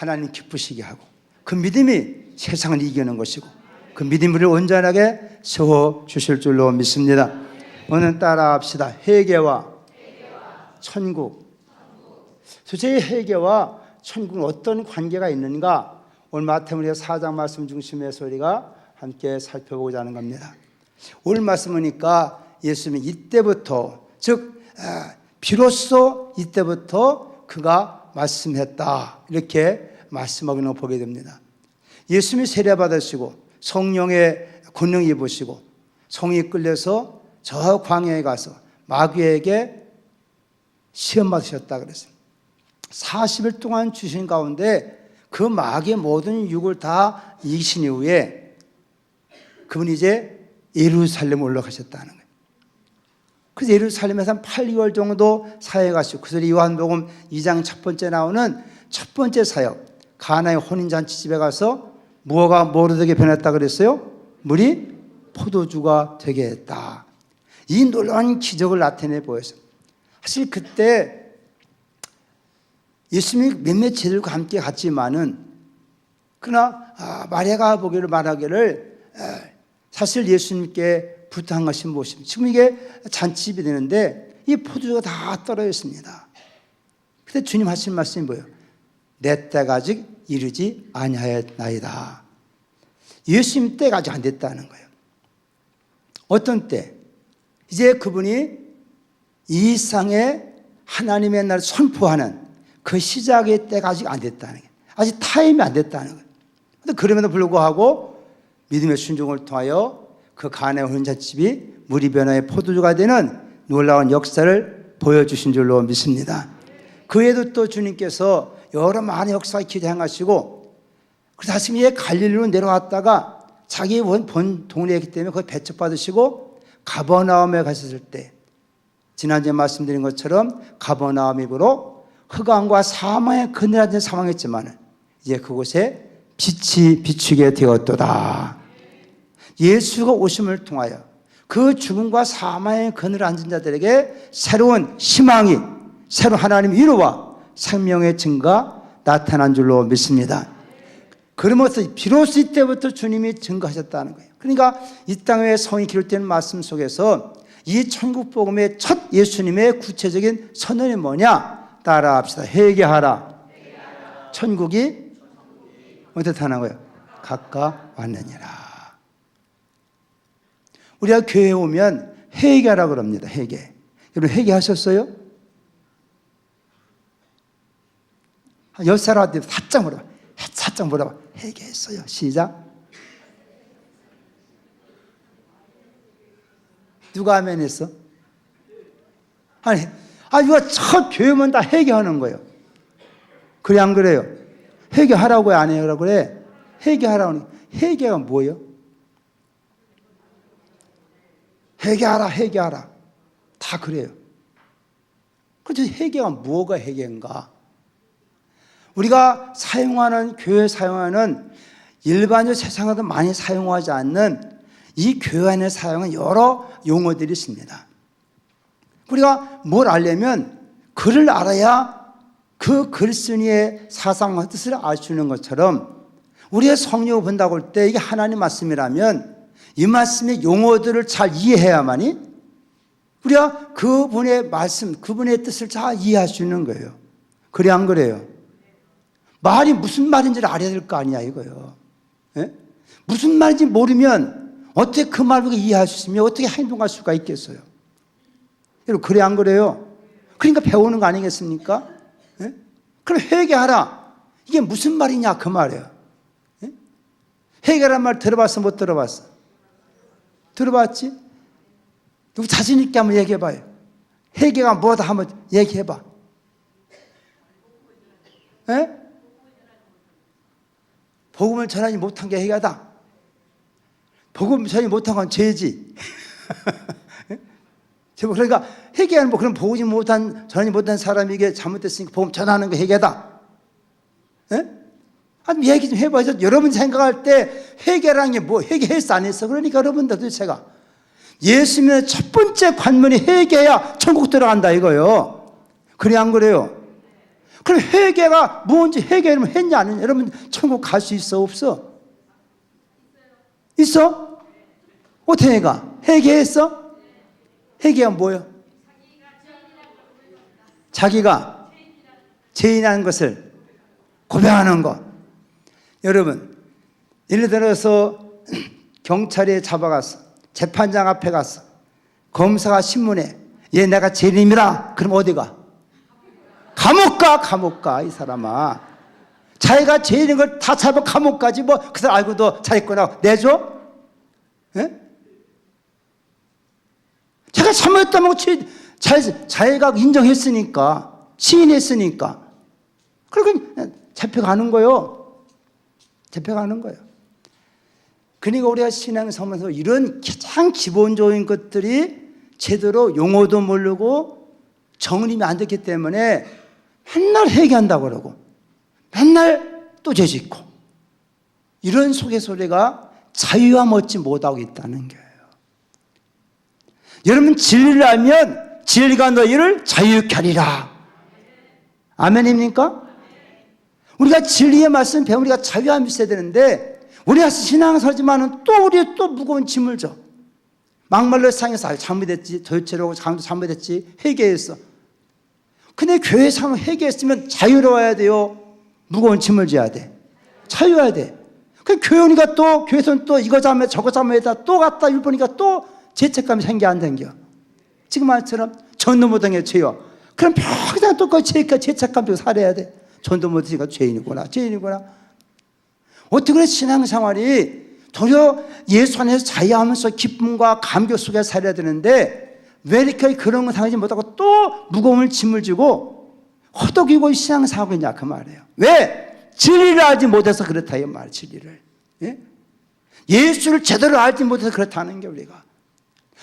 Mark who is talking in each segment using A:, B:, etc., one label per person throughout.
A: 하나님 기쁘시게 하고 그 믿음이 세상을 이기는 것이고 그 믿음을 온전하게 세워주실 줄로 믿습니다. 오늘 따라합시다. 회개와 천국. 도대체 회개와 천국은 어떤 관계가 있는가? 오늘 마태복음 4장 말씀 중심에서 우리가 함께 살펴보고자 하는 겁니다. 오늘 말씀 보니까 예수님이 이때부터 즉 비로소 이때부터 그가 말씀했다 이렇게 말씀하고 있는 걸 보게 됩니다. 예수님이 세례받으시고 성령의 권능 입으시고 성이 끌려서 저 광야에 가서 마귀에게 시험 받으셨다 그랬습니다. 40일 동안 주신 가운데 그 마귀의 모든 육을 다 이기신 이후에 그분이 이제 예루살렘 올라가셨다는 거예요. 그래서 예루살렘에서 한 8개월 정도 사역해 가시고 그래서 요한복음 2장 첫 번째 나오는 첫 번째 사역 가나의 혼인잔치집에 가서 무화과 뭐로 되게 변했다 그랬어요? 물이 포도주가 되게 했다. 이 놀라운 기적을 나타내 보였어요. 사실 그때 예수님이 몇몇 제들과 함께 갔지만은 그러나 마리아가 보기를 말하기를 사실 예수님께 부탁한 것이 무엇입니까? 지금 이게 잔치집이 되는데 이 포도주가 다 떨어져 있습니다. 그때 주님 하신 말씀이 뭐예요? 내 때가 아직 이르지 아니하였나이다. 예수님 때가 아직 안 됐다는 거예요. 어떤 때? 이제 그분이 이 세상에 하나님의 나라를 선포하는 그 시작의 때가 아직 안 됐다는 거예요. 아직 타임이 안 됐다는 거예요. 그런데 그럼에도 불구하고 믿음의 순종을 통하여 그 가나의 혼인잔치집이 물이 변화의 포도주가 되는 놀라운 역사를 보여주신 줄로 믿습니다. 그 외에도 또 주님께서 여러 많은 역사를 기대하시고 그래서 다시 갈릴리로 내려왔다가 자기 본 동네이기 때문에 거기 배척받으시고 가버나움에 가셨을 때 지난주에 말씀드린 것처럼 가버나움이므로 흑암과 사망의 그늘 앉은 상황이었지만 이제 그곳에 빛이 비추게 되었도다. 예수가 오심을 통하여 그 죽음과 사망의 그늘 앉은 자들에게 새로운 희망이 새로운 하나님의 위로와 생명의 증거가 나타난 줄로 믿습니다. 그러면서 비로소 이때부터 주님이 증거하셨다는 거예요. 그러니까 이 땅에 성이 기록된 말씀 속에서 이 천국 복음의 첫 예수님의 구체적인 선언이 뭐냐? 따라합시다. 회개하라. 천국이 어떻게 하는 거예요? 가까웠느니라. 우리가 교회에 오면 회개하라 그럽니다. 회개. 여러분 회개하셨어요? 한 10살한테 살짝 물어봐. 회개했어요. 시작. 누가 아멘 했어? 아니, 이거 첫 교회면 다 회개하는 거예요. 그래, 안 그래요? 회개하라고 안 해요? 그래? 회개하라고. 회개가 뭐예요? 회개하라. 다 그래요. 그렇죠. 회개가 뭐가 회개인가? 우리가 사용하는, 교회 사용하는 일반적 세상에도 많이 사용하지 않는 이 교회 안에 사용한 여러 용어들이 있습니다. 우리가 뭘 알려면 글을 알아야 그 글쓴이의 사상과 뜻을 알 수 있는 것처럼 우리의 성령을 본다고 할 때 이게 하나님 말씀이라면 이 말씀의 용어들을 잘 이해해야만이 우리가 그분의 말씀, 그분의 뜻을 잘 이해할 수 있는 거예요. 그래, 안 그래요? 말이 무슨 말인지를 알아야 될 거 아니야, 이거요. 예? 무슨 말인지 모르면 어떻게 그 말을 이해할 수 있으며 어떻게 행동할 수가 있겠어요? 여러분, 그래, 안 그래요? 그러니까 배우는 거 아니겠습니까? 예? 그럼 회개하라. 이게 무슨 말이냐, 그 말이에요. 예? 회개란 말 들어봤어, 못 들어봤어? 들어봤지? 누구 자신있게 한번 얘기해봐요. 회개가 뭐다 한번 얘기해봐. 예? 복음을 전하지 못한 게 회개다. 복음을 전하지 못한 건 죄지. 그러니까 회개하는 뭐 그럼 전하지 못한 사람에게 잘못됐으니까 복음 전하는 게 회개다. 예? 아니 얘기 좀 해봐요. 여러분 생각할 때 회개라는 게 뭐 회개했어 안 했어? 그러니까 여러분들도 제가 예수님의 첫 번째 관문이 회개해야 천국 들어간다 이거요. 그래, 안 그래요? 그럼 회개가 뭔지 회개를 했냐 안 했냐? 여러분 천국 갈 수 있어 없어? 있어? 어떻게 가? 회개했어? 회개가 뭐예요? 자기가 죄인이라는 것을 고백하는 것. 여러분 예를 들어서 경찰에 잡아갔어. 재판장 앞에 갔어. 검사가 신문에 얘 내가 죄인이라. 그럼 어디 가? 감옥 가. 감옥 가. 이 사람아, 자기가 죄인인 걸 다 잡아 감옥 가지 뭐 그 사람 알고도 자기 거나 내줘? 예? 제가 잘못했다면 자기가 인정했으니까, 시인했으니까 그러니까 잡혀가는 거예요. 잡혀가는 거예요. 그러니까 우리가 신앙생활에서 이런 가장 기본적인 것들이 제대로 용어도 모르고 정립이 안 됐기 때문에 맨날 회개한다고 그러고 맨날 또 죄짓고 이런 속에서 우리가 자유와 얻지 못하고 있다는 거예요. 여러분 진리를 알면 진리가 너희를 자유케 하리라. 아멘입니까? 우리가 진리의 말씀 배우면 우리가 자유함이 있어야 되는데 우리가 신앙사지만은 또 우리 또 무거운 짐을 져. 막말로 상해서 잘못했지, 도대체로 잘못했지, 회개했어. 근데 교회 상을 회개했으면 자유로워야 돼요? 무거운 짐을 져야 돼? 자유해야 돼. 그 교회니까 또 교회에서는 또 이거 잘못 저거 잘못했다 또 갔다 일 보니까 또 죄책감이 생겨 안 생겨? 지금 말처럼 전도 못한 죄요. 그럼 평생 또 그 죄책감 들고 살아야 돼. 전도 못하니까 죄인이구나, 죄인이구나. 어떻게 그래 신앙생활이 도리어 예수 안에서 자유하면서 기쁨과 감격 속에 살아야 되는데 왜 이렇게 그런 거 당하지 못하고 또 무거운 짐을 지고 허덕이고 신앙생활하고 있냐 그 말이에요. 왜? 진리를 알지 못해서 그렇다 이 말. 진리를 예수를 제대로 알지 못해서 그렇다는 게 우리가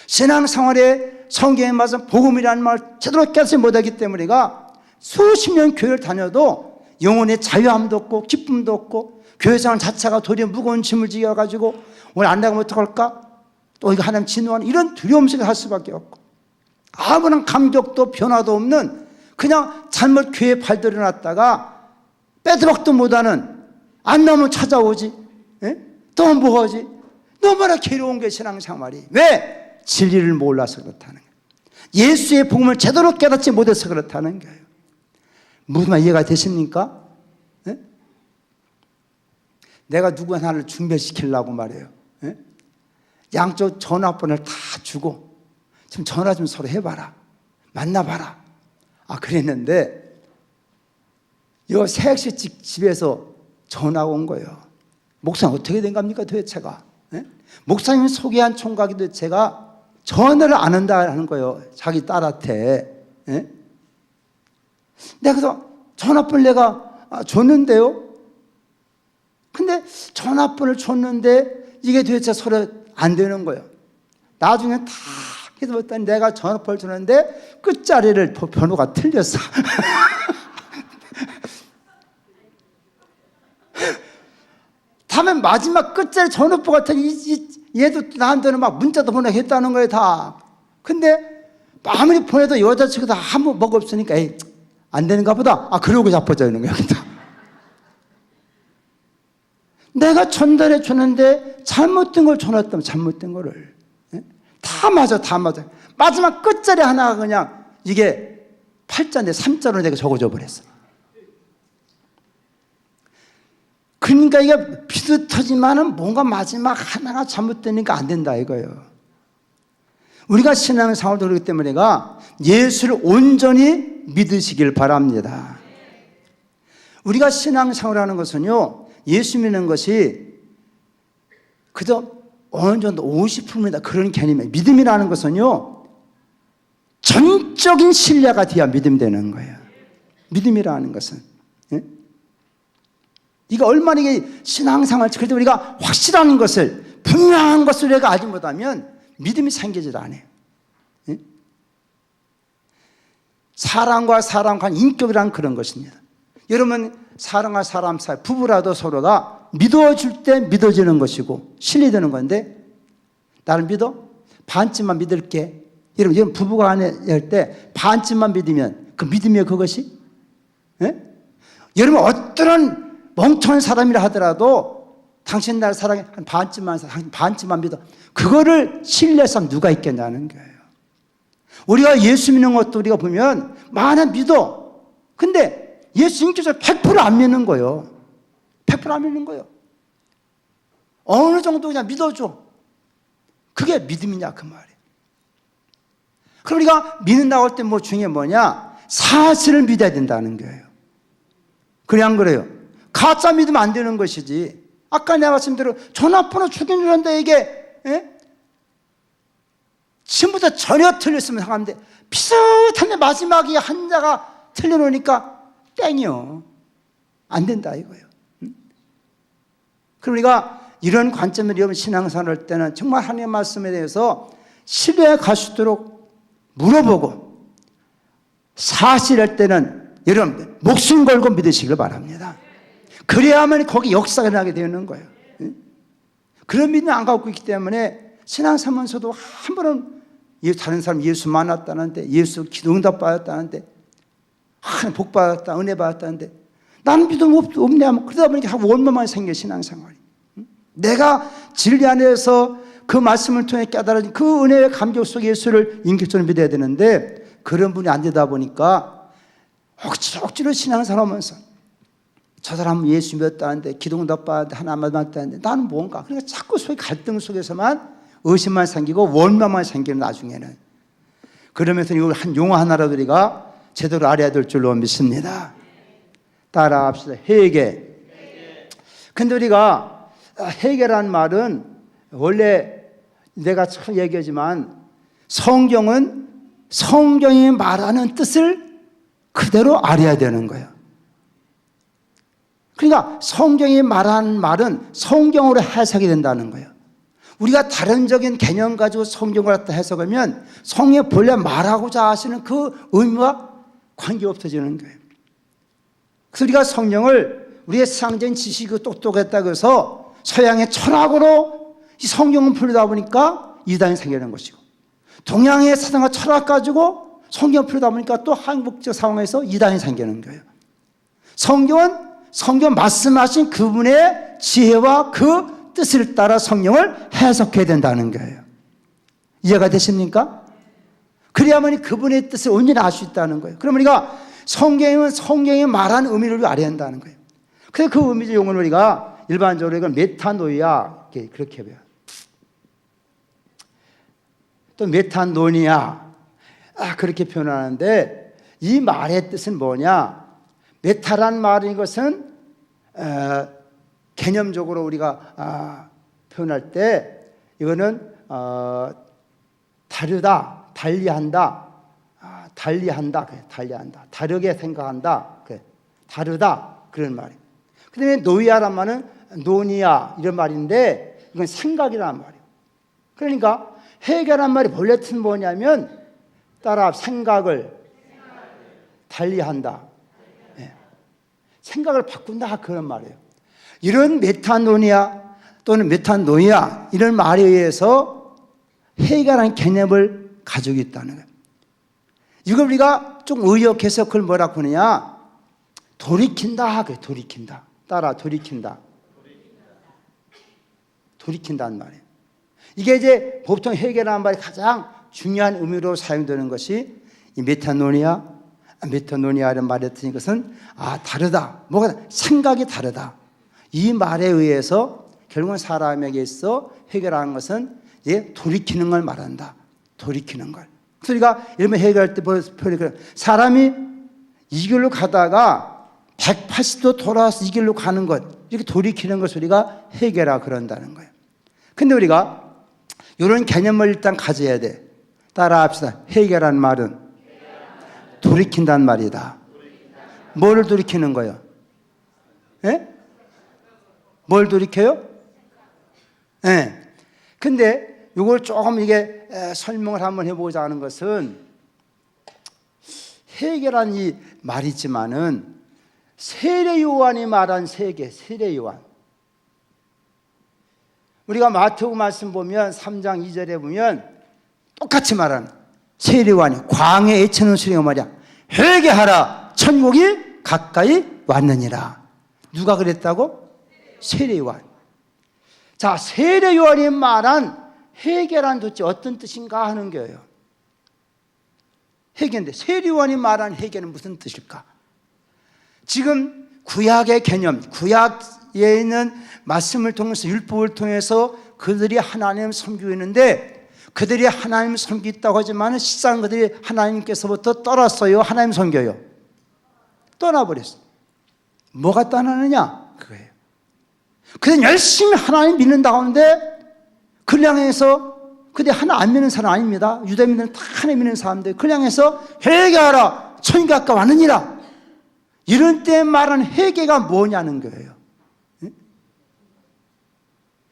A: 신앙생활에 성경에 맞은 복음이라는 말 제대로 깨닫지 못하기 때문에 우리가 수십 년 교회를 다녀도 영혼의 자유함도 없고 기쁨도 없고 교회생활 자체가 도리어 무거운 짐을 지어가지고 오늘 안 나가면 어떡할까? 또 이거 하나님 진노하는 이런 두려움 속에 할 수밖에 없고 아무런 감격도 변화도 없는 그냥 잘못 교회에 발들여 놨다가 빼드박도 못하는 안 나오면 찾아오지 또 뭐하지? 너무나 괴로운 게 신앙생활이. 왜? 진리를 몰라서 그렇다는 거예요. 예수의 복음을 제대로 깨닫지 못해서 그렇다는 거예요. 무슨 말 이해가 되십니까? 내가 누구 하나를 준비시키려고 말해요. 양쪽 전화번호를 다 주고 좀 전화 좀 서로 해봐라. 만나봐라. 그랬는데 요 새학시 집에서 전화가 온 거예요. 목사님 어떻게 된 겁니까 도대체가? 목사님이 소개한 총각이 도대체가 전화를 안 한다는 거예요. 자기 딸한테. 내가 그래서 전화번호 내가 줬는데요. 근데 전화번호를 줬는데 이게 도대체 서로 안 되는 거예요. 나중에 다 해봤더니 내가 전화번호를 줬는데 끝자리를 번호가 틀렸어. 다음에 마지막 끝자리 전화번호 같은 얘도 나한테는 막 문자도 보내겠다는 거예요 다. 근데 아무리 보내도 여자친구도 아무 뭐가 없으니까 에이, 안 되는가 보다. 그러고 자빠져 있는 거야. 내가 전달해 주는데 잘못된 걸 전화했다면 잘못된 거를 다 맞아. 마지막 끝자리 하나가 그냥 이게 8자인데 3자로 내가 적어줘 버렸어. 그러니까 이게 비슷하지만은 뭔가 마지막 하나가 잘못되니까 안 된다 이거예요. 우리가 신앙생활도 그렇기 때문에 내가 예수를 온전히 믿으시길 바랍니다. 우리가 신앙생활하는 것은요, 예수 믿는 것이 그저 어느 정도 50%입니다. 그런 개념이에요. 믿음이라는 것은요, 전적인 신뢰가 돼야 믿음이 되는 거예요. 믿음이라는 것은. 이거 얼마나 이게 신앙생활, 그래도 우리가 확실한 것을, 분명한 것을 우리가 알지 못하면 믿음이 생기질 않아요. 사람과 사람 간 인격이란 그런 것입니다. 여러분, 사람과 사람 사이, 부부라도 서로가 믿어줄 때 믿어지는 것이고 신뢰되는 건데, 나를 믿어? 반쯤만 믿을게. 여러분 부부가 할 때 반쯤만 믿으면 그 믿음이 그것이? 여러분 어떠한 멍청한 사람이라 하더라도 당신 나를 사랑해 한 반쯤만 믿어. 그거를 신뢰할 사람 누가 있겠냐는 거예요. 우리가 예수 믿는 것도 우리가 보면 많은 믿어. 근데 예수님께서 100%안 믿는 거예요. 100%안 믿는 거예요. 어느 정도 그냥 믿어줘. 그게 믿음이냐 그 말이에요. 그럼 우리가 믿는다고 할 때 뭐 중요한 게 뭐냐? 사실을 믿어야 된다는 거예요. 그래 안 그래요? 가짜 믿으면 안 되는 것이지. 아까 내가 말씀대로 전화번호 죽인 줄 알았는데 이게 지금부터 전혀 틀렸으면 상관인데 비슷한데 마지막에 한자가 틀려놓으니까 땡이요. 안 된다 이거예요. 그럼 우리가 이런 관점으로 여러분 신앙생활 할 때는 정말 하나님의 말씀에 대해서 신뢰가 갈 수 있도록 물어보고 사실할 때는 여러분 목숨 걸고 믿으시길 바랍니다. 그래야만 거기 역사가 나게 되는 거예요. 그런 믿음을 안 갖고 있기 때문에 신앙생활에서도 한 번은 다른 사람 예수 만났다는데 예수 기도 응답 받았다는데 복 받았다 은혜 받았다는데 나는 믿음 없네 하면 그러다 보니까 원망만 생겨 신앙생활이. 내가 진리 안에서 그 말씀을 통해 깨달아진 그 은혜의 감격 속에 예수를 인격적으로 믿어야 되는데 그런 분이 안 되다 보니까 억지로 신앙생활 하면서 저 사람은 예수 믿었다는데 기도응답 받았는데 하나만 받았다는데 나는 뭔가 그러니까 자꾸 속에 갈등 속에서만 의심만 생기고 원망만 생기는 나중에는 그러면서 이걸 한 용어 하나라도 우리가 제대로 알아야 될 줄로 믿습니다. 따라합시다. 회개. 근데 우리가 회개라는 말은 원래 내가 참 얘기하지만 성경이 말하는 뜻을 그대로 알아야 되는 거예요. 그러니까 성경이 말하는 말은 성경으로 해석이 된다는 거예요. 우리가 다른적인 개념 가지고 성경을 갖다 해석하면 성경이 본래 말하고자 하시는 그 의미와 관계없어지는 거예요. 그래서 우리가 성경을 우리의 세상적인 지식이 똑똑했다고 해서 서양의 철학으로 이 성경을 풀다 보니까 이단이 생기는 것이고 동양의 사상과 철학 가지고 성경을 풀다 보니까 또 한국적 상황에서 이단이 생기는 거예요. 성경은 성경 말씀하신 그분의 지혜와 그 뜻을 따라 성경을 해석해야 된다는 거예요. 이해가 되십니까? 그래야만 그분의 뜻을 온전히 알 수 있다는 거예요. 그럼 우리가 성경이 말하는 의미를 알아야 한다는 거예요. 그래서 그 의미적 용어를 우리가 일반적으로 이걸 메타노이아 그렇게 해요. 또 메타노니아 그렇게 표현하는데 이 말의 뜻은 뭐냐? 메타란 말인 것은 개념적으로 우리가 표현할 때 이거는 다르다, 달리한다, 다르게 생각한다, 다르다 그런 말이에요. 그 다음에 노이아란 말은 노니아 이런 말인데 이건 생각이라는 말이에요. 그러니까 회개란 말이 본래 뜻은 뭐냐면 따라 생각을 달리한다. 생각을 바꾼다 그런 말이에요. 이런 메타노니아 또는 메타노이아 이런 말에 의해서 회개라는 개념을 가지고 있다는 거예요. 이걸 우리가 좀 의역해서 그걸 뭐라고 하느냐? 돌이킨다. 돌이킨다. 따라 돌이킨다. 돌이킨다는 말이에요. 이게 이제 보통 회개라는 말이 가장 중요한 의미로 사용되는 것이 이 메타노니아라는 말에 드는 것은 다르다. 뭐가 생각이 다르다. 이 말에 의해서 결국은 사람에게 있어 회개라는 것은 이제 돌이키는 걸 말한다. 돌이키는 걸. 그래서 우리가 이러면 회개할 때 사람이 이 길로 가다가 180도 돌아와서 이 길로 가는 것, 이렇게 돌이키는 것을 우리가 회개라 그런다는 거예요. 근데 우리가 이런 개념을 일단 가져야 돼. 따라합시다. 회개라는 말은 돌이킨다는 말이다. 뭘 돌이키는 거예요? 뭘 돌이켜요? 근데 이걸 조금 이게 설명을 한번 해보자 하는 것은 회개란 이 말이지만은 세례 요한이 말한 세계, 세례 요한. 우리가 마태복음 말씀 보면 3장 2절에 보면 똑같이 말하는 세례 요한이 광야에 외치는 소리가 말이야. 회개하라, 천국이 가까이 왔느니라. 누가 그랬다고? 세례요한. 자, 세례요한이 말한 회개란 도대체 어떤 뜻인가 하는 거예요. 회개인데 세례요한이 말한 회개는 무슨 뜻일까? 지금 구약의 개념, 구약에 있는 말씀을 통해서 율법을 통해서 그들이 하나님을 섬기고 있는데, 그들이 하나님을 섬기겠다고 하지만 실상 그들이 하나님께서부터 떠났어요, 하나님 섬겨요? 떠나버렸어요. 뭐가 떠나느냐? 그거예요. 그들은 열심히 하나님 믿는다고 하는데 그를 향해서, 그들이 하나 안 믿는 사람 아닙니다. 유대민들은 다 하나님 믿는 사람들. 그를 향해서 회개하라, 천국이 가까웠느니라. 이런 때 말하는 회개가 뭐냐는 거예요.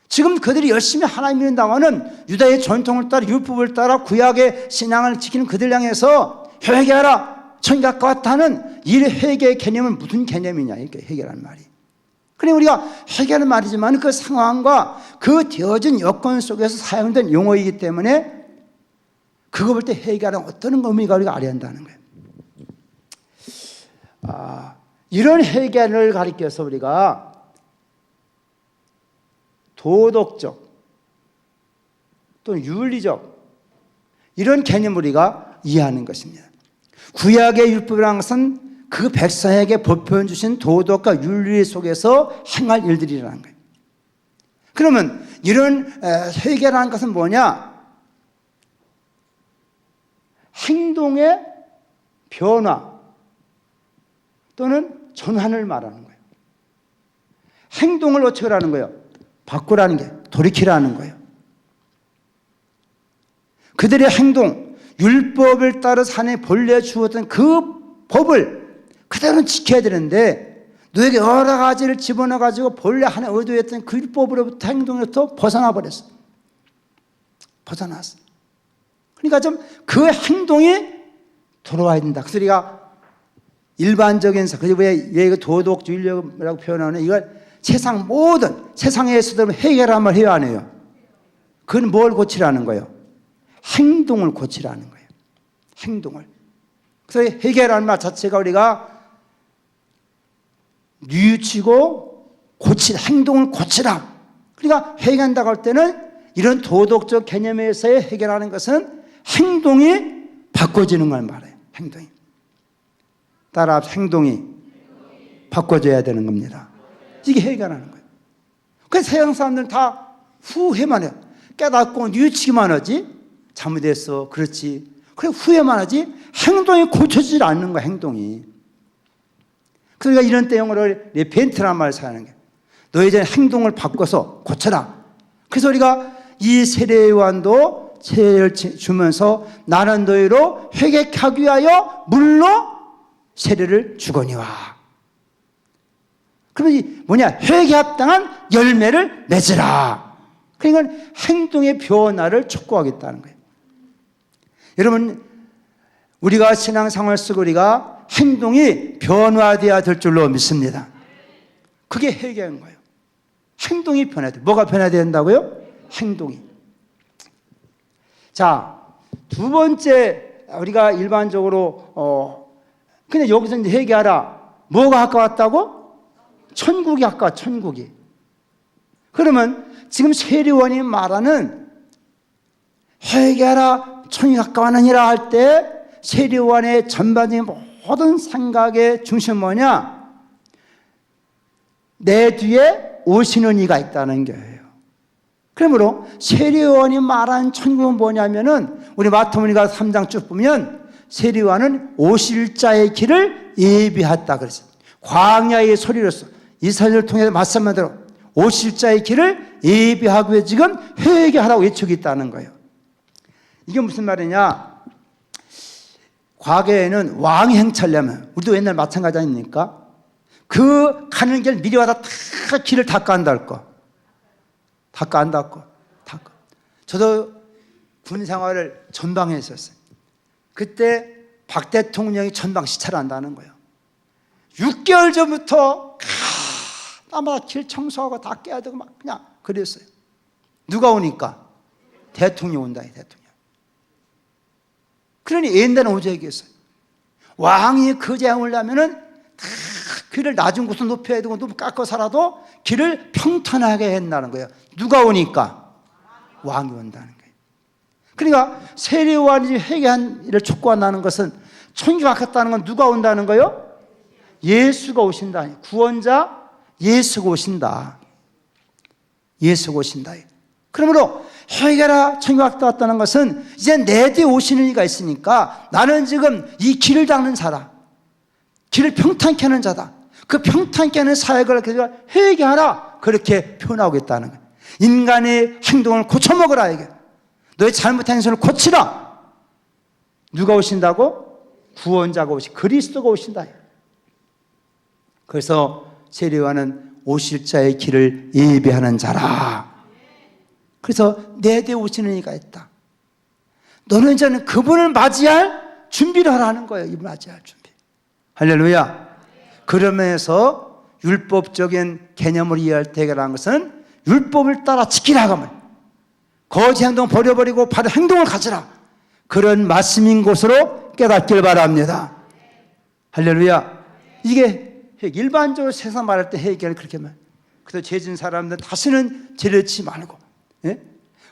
A: 지금 그들이 열심히 하나님 믿는다고 하는 유다의 전통을 따라 율법을 따라 구약의 신앙을 지키는 그들 향해서 회개하라, 천국이 가까웠다는 이 회개의 개념은 무슨 개념이냐, 이게 회개라는 말이. 그래, 우리가 회개하는 말이지만 그 상황과 그 되어진 여건 속에서 사용된 용어이기 때문에 그거 볼 때 회개하는 어떤 의미가 우리가 알아야 한다는 거예요. 이런 회개를 가리켜서 우리가 도덕적 또는 윤리적 이런 개념을 우리가 이해하는 것입니다. 구약의 율법이라는 것은 그 백성에게 법표해 주신 도덕과 윤리 속에서 행할 일들이라는 거예요. 그러면 이런 회개라는 것은 뭐냐? 행동의 변화 또는 전환을 말하는 거예요. 행동을 어떻게 하라는 거예요? 바꾸라는 게, 돌이키라는 거예요. 그들의 행동, 율법을 따라 산에 본래 주었던 그 법을 그대로 지켜야 되는데 너에게 여러 가지를 집어넣어가지고 본래 하나 의도했던 그 율법으로부터 행동으로부터 벗어나 버렸어. 벗어났어. 그러니까 좀 그 행동이 돌아와야 된다. 그래서 우리가 일반적인, 그게 왜 도덕 윤리라고 표현하는, 이걸 세상 모든, 세상에서도 해결함을 해야 안 해요. 그건 뭘 고치라는 거예요? 행동을 고치라는 거예요. 행동을. 그래서 해결하는 말 자체가 우리가 뉘우치고 고치라, 행동을 고치라. 그러니까 해결한다고 할 때는 이런 도덕적 개념에서의 해결하는 것은 행동이 바꿔지는 걸 말해요. 행동이. 따라 행동이 바꿔줘야 되는 겁니다. 이게 해결하는 거예요. 그래서 세상 사람들은 다 후회만 해요. 깨닫고 뉘우치기만 하지. 잘못했어, 그렇지. 그래, 후회만 하지. 행동이 고쳐지지 않는 거야, 행동이. 그러니까 이런 때 영어로 레펜트라는 말을 사용하는 거예요. 너희 이제 행동을 바꿔서 고쳐라. 그래서 우리가 이 세례요한도 세례를 주면서 나는 너희로 회개하기 위하여 물로 세례를 주거니와. 그러면 이 뭐냐? 회개합당한 열매를 맺으라. 그러니까 행동의 변화를 촉구하겠다는 거예요. 여러분, 우리가 신앙생활 속에 우리가 행동이 변화되어야 될 줄로 믿습니다. 그게 회개인 거예요. 행동이 변화돼야 돼요. 뭐가 변화돼야 된다고요? 행동이. 자, 두 번째, 우리가 일반적으로 근데 여기서 이제 회개하라. 뭐가 가까웠다고? 천국이 가까워, 천국이. 그러면 지금 세례요한이 말하는 회개하라, 천국이 가까웠느니라 할 때 세례요한의 전반적인 모든 생각의 중심은 뭐냐? 내 뒤에 오시는 이가 있다는 거예요. 그러므로 세례요한이 말한 천국은 뭐냐면은 우리 마태복음 3장 쭉 보면 세례요한은 오실 자의 길을 예비했다 그랬어요. 광야의 소리로서 이스라엘을 통해서 말씀한 대로 오실 자의 길을 예비하기 위해 지금 회개하라고 외치고 있다는 거예요. 이게 무슨 말이냐? 과거에는 왕이 행차하려면, 우리도 옛날 마찬가지 아닙니까? 그 가는 길 미리 와서 다 길을 닦아한다 할 거. 닦아 안 닦고. 닦아. 저도 군 생활을 전방에 했었어요. 그때 박 대통령이 전방 시찰을 한다는 거예요. 6개월 전부터 아마 길 청소하고 다 깨야 되고 막 그냥 그랬어요. 누가 오니까? 대통령 온다, 대통령. 그러니 옛날에 오자 얘기했어요. 왕이 그 재앙을 하면은 다 길을 낮은 곳은 높여야 되고 너무 깎아 살아도 길을 평탄하게 한다는 거예요. 누가 오니까? 왕이 온다는 거예요. 그러니까 세례요한이 회개한 일을 촉구한다는 것은 천국에 갔다는 건 누가 온다는 거예요? 예수가 오신다. 구원자 예수가 오신다. 예수가 오신다. 그러므로 회개라 천국에 갔다는 것은 이제 내 뒤에 오시는 이가 있으니까 나는 지금 이 길을 닦는 자다. 길을 평탄케 하는 자다. 그 평탄케 하는 사역을 회개하라. 그렇게 표현하고 있다는 거예요. 인간의 행동을 고쳐먹으라. 이게. 너의 잘못한 행동을 고치라. 누가 오신다고? 구원자가 그리스도가 오신다. 그래서 세례요한은 오실 자의 길을 예비하는 자라. 그래서 내 뒤에 오시는 이가 있다. 너는 이제는 그분을 맞이할 준비를 하라는 거예요. 이분을 맞이할 준비. 할렐루야. 그러면서 율법적인 개념을 이해할 때 해결하는 것은 율법을 따라 지키라 하면 거짓 행동 버려버리고 바로 행동을 가지라. 그런 말씀인 것으로 깨닫길 바랍니다. 할렐루야. 이게 일반적으로 세상 말할 때 해결을 그렇게 말. 그래서 죄진 사람들은 다시는 죄를 짓지 말고, 예?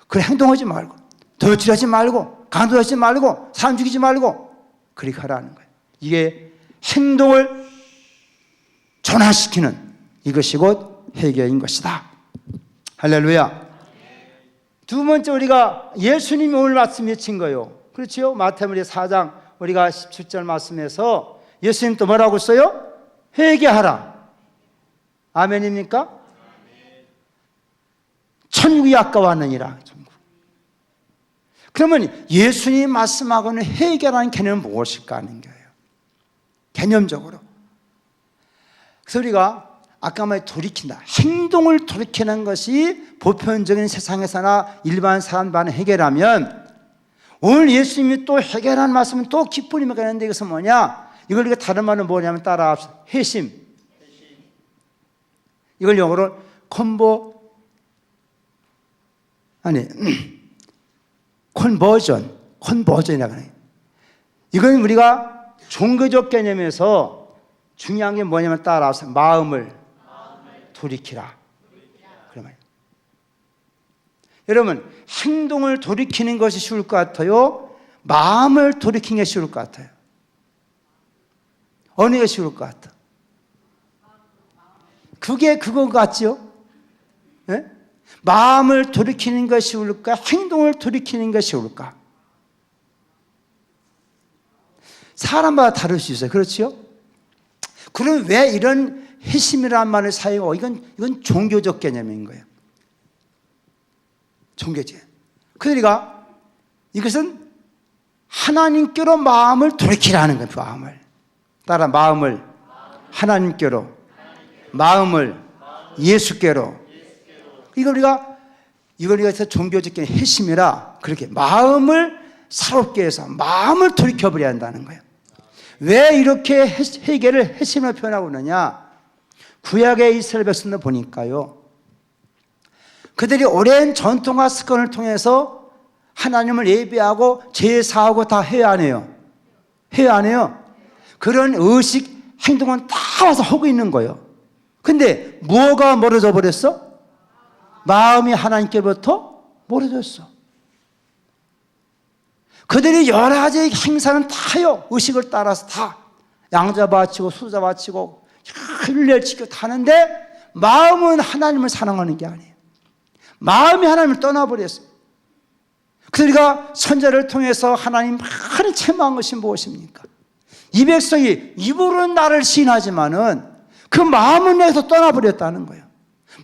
A: 그래 행동하지 말고, 도둑질하지 말고, 강도하지 말고, 사람 죽이지 말고 그렇게 하라는 거예요. 이게 행동을 전환시키는 이것이 곧 회개인 것이다. 할렐루야. 두 번째 우리가 예수님이 오늘 말씀 외친 거예요. 그렇지요? 마태복음 4장 우리가 17절 말씀에서 예수님 또 뭐라고 써요? 회개하라. 아멘입니까? 천국이 가까웠느니라. 그러면 예수님 말씀하고는 회개라는 개념은 무엇일까 하는 거예요. 개념적으로. 그래서 우리가 아까 말에 돌이킨다. 행동을 돌이키는 것이 보편적인 세상에서나 일반 사람들의 해결하면 오늘 예수님이 또 해결한 말씀은 또 기쁜 의미가 있는데 이것은 뭐냐? 이걸 우리가 다른 말은 뭐냐면 따라합시다. 회심. 이걸 영어로 컨버전이라고 해요. 이건 우리가 종교적 개념에서 중요한 게 뭐냐면 따라서 마음을 돌이키라. 그러면 여러분 행동을 돌이키는 것이 쉬울 것 같아요? 마음을 돌이키는 게 쉬울 것 같아요? 어느 게 쉬울 것 같아? 그게 그거 같죠? 네? 마음을 돌이키는 것이 쉬울까? 행동을 돌이키는 것이 쉬울까? 사람마다 다를 수 있어요. 그렇죠? 그럼 왜 이런 회심이라는 말을 사용하고 이건 종교적 개념인 거예요. 종교적. 그러니까 이것은 하나님께로 마음을 돌이키라는 거예요. 마음을. 따라 마음을 하나님께로, 마음을 예수께로. 이걸 우리가 종교적 개념 회심이라 그렇게 마음을 새롭게 해서 마음을 돌이켜버려야 한다는 거예요. 왜 이렇게 회개를 회심을 표현하고 있느냐? 구약의 이스라엘 백성들 보니까요, 그들이 오랜 전통과 습관을 통해서 하나님을 예배하고 죄 사하고 다 해야 안 해요? 해야 안 해요? 그런 의식, 행동은 다 와서 하고 있는 거예요. 근데 뭐가 멀어져 버렸어? 마음이 하나님께로부터 멀어졌어. 그들이 여러 가지 행사는 다 해요. 의식을 따라서 다 양자 바치고 수자 바치고 흘려 지키고 다 하는데 마음은 하나님을 사랑하는 게 아니에요. 마음이 하나님을 떠나버렸어요. 그러니까 선자를 통해서 하나님 많이 체험한 것이 무엇입니까? 이 백성이 입으로는 나를 시인하지만은 그 마음은 내게서 떠나버렸다는 거예요.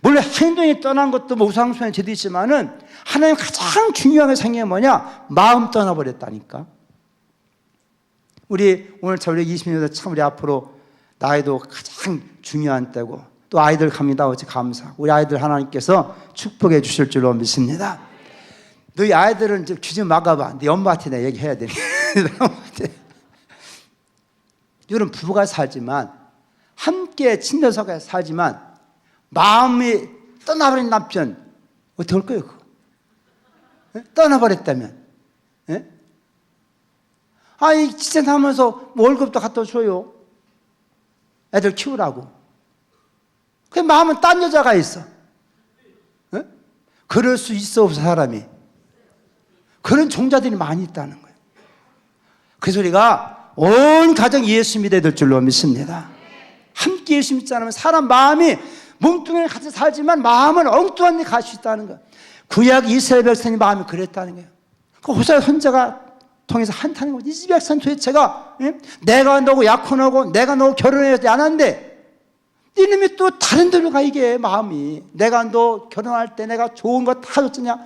A: 물론 행동이 떠난 것도 우상숭배의 죄도 있지만은 하나님 가장 중요하게 생긴 게 뭐냐? 마음 떠나버렸다니까. 우리 오늘 참 우리 20년도 참 우리 앞으로 나이도 가장 중요한 때고 또 아이들 갑니다. 어찌 감사하고 우리 아이들 하나님께서 축복해 주실 줄로 믿습니다. 너희 아이들은 좀 귀 좀 막아봐. 네 엄마한테 내가 얘기해야 되니. 이런 부부가 살지만 함께 친녀서가 살지만 마음이 떠나버린 남편 어떻게 할 거예요? 그거? 예? 떠나버렸다면, 예? 이 지체 하면서 뭐 월급도 갖다 줘요. 애들 키우라고. 그 마음은 딴 여자가 있어. 어? 그럴 수 있어 없어 사람이. 그런 종자들이 많이 있다는 거예요. 그래서 우리가 온 가정 예수 믿어야 될 줄로 믿습니다. 함께 예수 믿지 않으면 사람 마음이 뭉뚱이를 같이 살지만 마음은 엉뚱한 데 갈 수 있다는 거예요. 구약 이스라엘 백성의 마음이 그랬다는 거예요. 그 호세아 선지자가 통해서 한탄한 거죠. 이 백성 도대체가 내가 너고 약혼하고 내가 너 결혼해야지 안 한대. 이놈이 또 다른 데로 가. 이게 마음이 내가 너 결혼할 때 내가 좋은 거 다 줬더냐,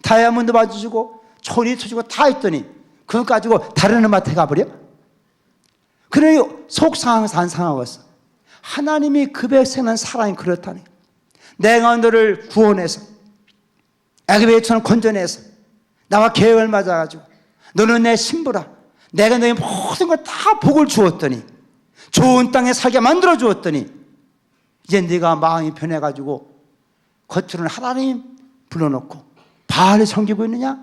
A: 다이아몬드 봐주고 초리 쳐주고 다 했더니 그거 가지고 다른 놈한테 가버려. 그러니 속상해서 안 상하겠어. 하나님이 그 백성은 사랑이 그렇다니. 내가 너를 구원해서 애굽의 처럼 건져내서 나와 계획을 맞아가지고 너는 내 신부라. 내가 너의 모든 걸 다 복을 주었더니 좋은 땅에 살게 만들어 주었더니 이제 네가 마음이 변해가지고 겉으로는 하나님 불러놓고 바알을 섬기고 있느냐?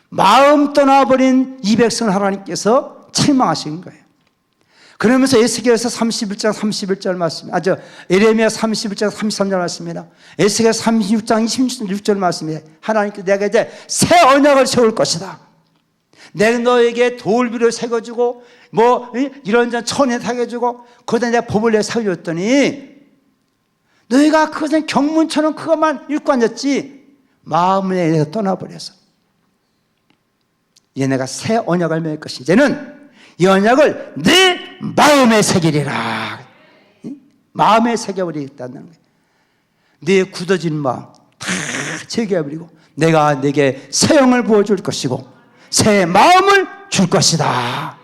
A: 마음 떠나버린 이 백성을 하나님께서 책망하신 거예요. 그러면서 에스겔서 31장 31절 말씀, 에레미야 31장 33절 말씀입니다. 에스겔 36장 26절 말씀입니다. 하나님께서 내가 이제 새 언약을 세울 것이다. 내가 너에게 돌비를 새겨주고 이런저런 천에 새겨주고 거기다 내가 법을 내가 새겨줬더니 너희가 그것은 경문처럼 그것만 읽고 앉았지 마음을 내서 떠나버려서 얘네가 새 언약을 맺을 것이 이제는 이 언약을 네 마음에 새기리라. 마음에 새겨버리겠다는 거예요. 네 굳어진 마음 다 제거해버리고 내가 네게 새 영을 부어줄 것이고 새 마음을 줄 것이다.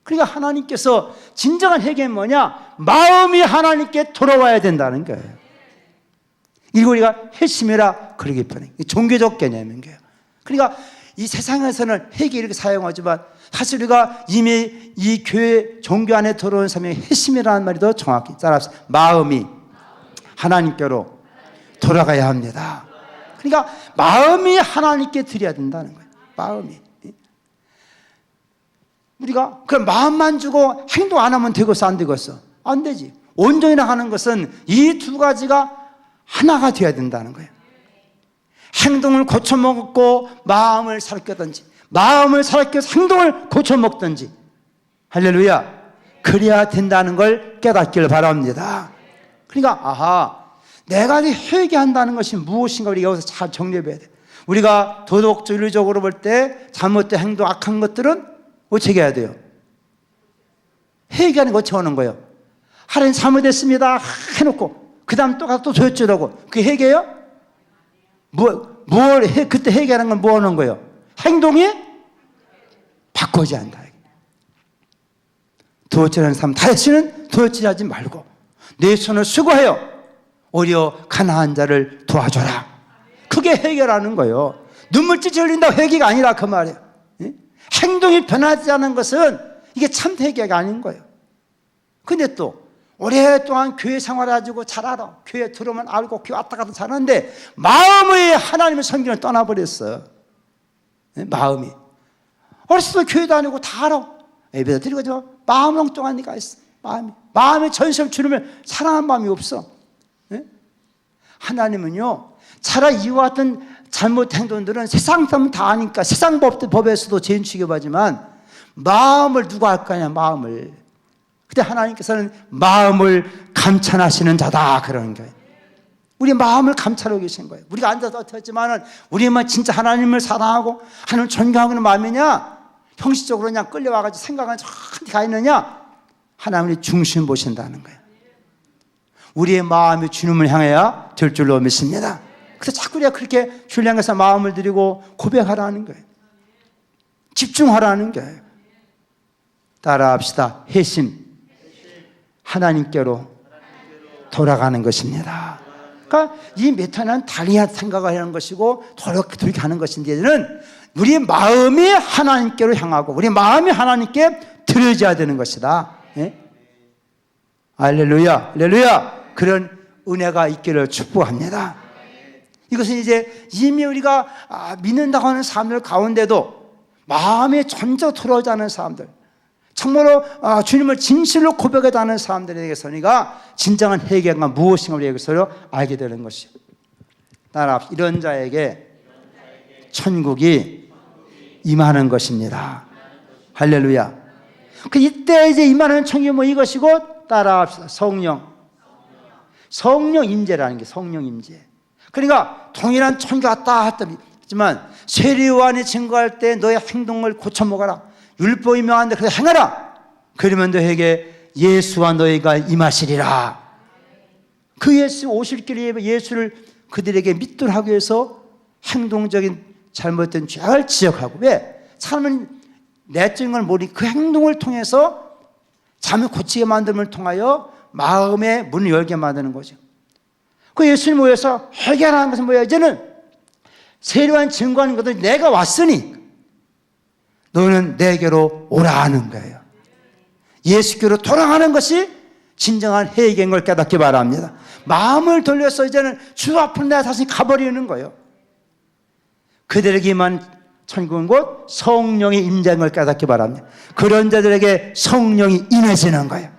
A: 그러니까 하나님께서 진정한 회개는 뭐냐? 마음이 하나님께 돌아와야 된다는 거예요. 이거 우리가 회심이라 그러기 편해. 종교적 개념인 거예요. 그러니까 이 세상에서는 회개 이렇게 사용하지만 사실 우리가 이미 이 교회 종교 안에 들어온 사람이 회심이라는 말이 더 정확히 따라서 마음이 하나님께로 돌아가야 합니다. 그러니까 마음이 하나님께 드려야 된다는 거예요. 마음이. 우리가 그럼 마음만 주고 행동 안 하면 되겠어 안 되겠어? 안 되지. 온전히 하는 것은 이 두 가지가 하나가 되어야 된다는 거예요. 행동을 고쳐먹고 마음을 살펴든지 마음을 살펴서 행동을 고쳐먹든지 할렐루야 그래야 된다는 걸 깨닫기를 바랍니다. 그러니까 내가 회개한다는 것이 무엇인가 우리가 여기서 잘 정리해봐야 돼. 우리가 도덕주의적으로 볼 때 잘못된 행동 악한 것들은 어떻게 해야 돼요? 회개하는 거 고쳐오는 거예요. 하나님 잘못했습니다 해놓고 그 다음 또 가서 또 도였지라고 그게 회개예요? 그때 회개하는 건 뭐 하는 거예요? 행동이 바꿔야 한다. 도둑질하는 사람 다시는 도둑질하지 말고 내 손을 수고하여 오히려 가난한 자를 도와줘라. 그게 해결하는 거예요. 눈물찔찔 흘린다고 회개가 아니라 그 말이에요. 행동이 변하지 않은 것은 이게 참 회개가 아닌 거예요. 근데 또 오랫동안 교회 생활해가지고 잘 알아. 교회 들어오면 알고 교회 왔다 갔다 잘하는데 마음의 하나님의 섬기를 떠나버렸어. 마음이. 어렸을 때 교회 다니고 다 알아. 예배도 드리고 마음 엉뚱한 데가 있어. 마음이 전심 주님을 사랑하는 마음이 없어. 하나님은요 차라리 이와 같은 잘못 행동들은 세상 사람은 다 아니까 세상 법에서도 죄인 취급하지만 마음을 누가 할 거냐 마음을. 근데 하나님께서는 마음을 감찰하시는 자다 그러는 거예요. 우리 마음을 감찰하고 계신 거예요. 우리가 앉아서 어떻게 했지만은 우리만 진짜 하나님을 사랑하고 하나님을 존경하고 있는 마음이냐 형식적으로 그냥 끌려와가지고 생각은 저한테 가 있느냐 하나님이 중심 보신다는 거예요. 우리의 마음이 주님을 향해야 될 줄로 믿습니다. 그래서 자꾸 우리가 그렇게 주를 향해서 마음을 드리고 고백하라는 거예요. 집중하라는 거예요. 따라합시다. 회심. 하나님께로 돌아가는 것입니다. 그러니까 이 메타는 달리야 생각을 하는 것이고 돌이켜 하는 것인데는 우리 마음이 하나님께로 향하고 우리 마음이 하나님께 드려져야 되는 것이다. 예? 할렐루야, 할렐루야. 그런 은혜가 있기를 축복합니다. 이것은 이제 이미 우리가 믿는다고 하는 사람들 가운데도 마음에 전적 들어오지 않은 사람들, 정말로 주님을 진실로 고백하는 사람들에게서 우리가 진정한 회개가 무엇인가 우리에게서 알게 되는 것이요. 따라 이런 자에게 천국이 임하는 것입니다. 할렐루야. 그 이때 이제 임하는 천국이 뭐 이것이고 따라합시다. 성령 임재라는 게 성령 임재. 그러니까 동일한 천국이 왔다 했지만 세례요한이 증거할 때 너의 행동을 고쳐먹어라. 율법이 명한데 그래서 행하라. 그러면 너에게 예수와 너희가 임하시리라. 그 예수 오실 길에 예수를 그들에게 믿도록 하기 위해서 행동적인 잘못된 죄를 지적하고, 왜? 사람은 내적인 걸 모르니 그 행동을 통해서 잠을 고치게 만듦을 통하여 마음의 문을 열게 만드는 거죠. 그 예수님 모여서 회개하는 것은 뭐야? 이제는 세례요한 증거하는 것들 내가 왔으니 너는 내게로 오라 하는 거예요. 예수께로 돌아가는 것이 진정한 회개인 걸 깨닫기 바랍니다. 마음을 돌려서 이제는 주 앞으로 내가 다시 가버리는 거예요. 그들에게만 천국은 곧 성령의 임재인 걸 깨닫기 바랍니다. 그런 자들에게 성령이 임해지는 거예요.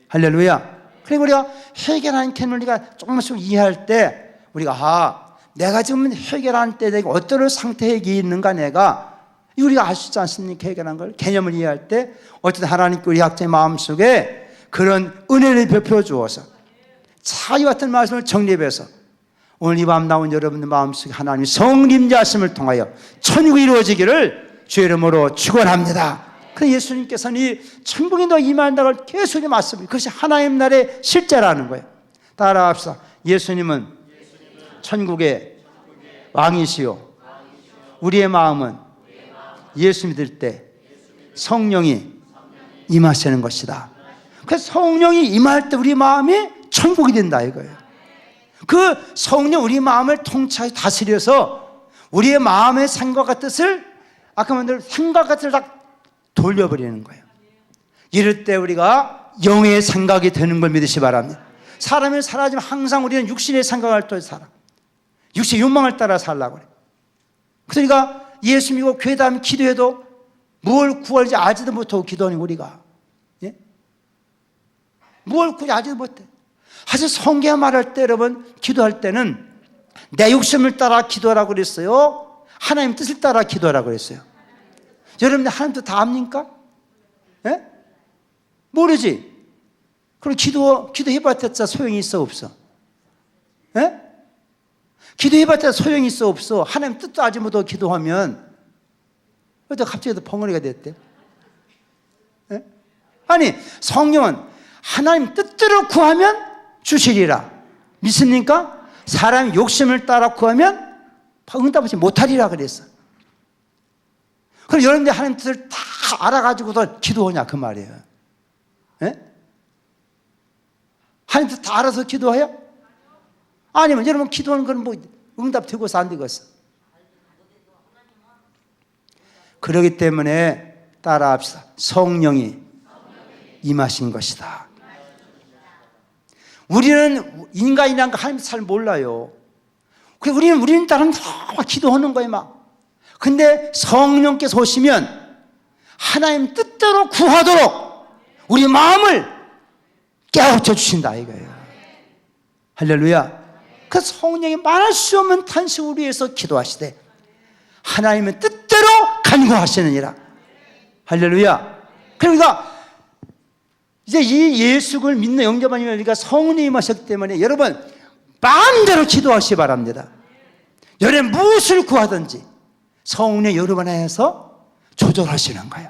A: 할렐루야. 그리고 우리가 회개라는 개념을 우리가 조금씩 이해할 때 우리가 내가 지금 회개라는 때 내가 어떤 상태에 있는가 내가 우리가 알 수 있지 않습니까? 회개라는 걸 개념을 이해할 때 어쨌든 하나님께 우리 각자의 마음속에 그런 은혜를 베풀어 주어서 자유 같은 말씀을 정립해서 오늘 이 밤 나온 여러분들 마음속에 하나님의 성림자심을 통하여 천국이 이루어지기를 주의 이름으로 축원합니다. 그 예수님께서는 이 천국이 너 임한다고 계속 말씀을, 그것이 하나님 나라의 실제라는 거예요. 따라합시다. 예수님은 천국의 왕이시요 우리의 마음은 예수 믿을 때 성령이 임하시는 것이다. 그래서 성령이 임할 때 우리 마음이 천국이 된다 이거예요. 그 성령 우리 마음을 통찰 다스려서 우리의 마음의 생각과 뜻을 아까 말한 생각과 뜻을 다 돌려버리는 거예요. 이럴 때 우리가 영의 생각이 되는 걸 믿으시 바랍니다. 사람이 살아지면 항상 우리는 육신의 생각을 따라 살아. 육신의 욕망을 따라 살라고 그래. 그러니까 예수 믿고 괴담 기도해도 뭘 구할지 알지도 못하고 기도하는 우리가, 예? 뭘 구할지 알지도 못해. 사실 성경 말할 때 여러분 기도할 때는 내 욕심을 따라 기도하라고 그랬어요? 하나님 뜻을 따라 기도하라고 그랬어요? 여러분들 하나님 뜻 다 압니까? 예? 모르지? 그럼 기도해봤자 소용이 있어 없어? 예? 기도해봤자 소용이 있어 없어? 하나님 뜻도 알지 못하고 기도하면 왜 갑자기 또 벙어리가 됐대? 예? 아니 성령은 하나님 뜻대로 구하면 주시리라 믿습니까? 사람이 욕심을 따라 구하면 응답하지 못하리라 그랬어. 그럼 여러분들 하나님 뜻을 다 알아가지고도 기도하냐 그 말이에요. 예? 하나님 뜻 다 알아서 기도해요? 아니면 여러분 기도하는 건 뭐 응답 되고서 안 되겠어? 그렇기 때문에 따라합시다. 성령이 임하신 것이다. 우리는 인간이란 거 하나님 잘 몰라요. 우리는 다른 다 기도하는 거예요 막. 근데 성령께서 오시면 하나님 뜻대로 구하도록 우리 마음을 깨우쳐 주신다 이거예요. 할렐루야. 그 성령이 말할 수 없는 탄식을 위해서 기도하시되 하나님의 뜻대로 간구하시느니라. 할렐루야. 그러니까 이제 이 예수를 믿는 영접하면 우리가 성령이 임하셨기 때문에 여러분 마음대로 기도하시기 바랍니다. 여러분 무엇을 구하든지 성령이 여러분 안에서 조절하시는 거예요.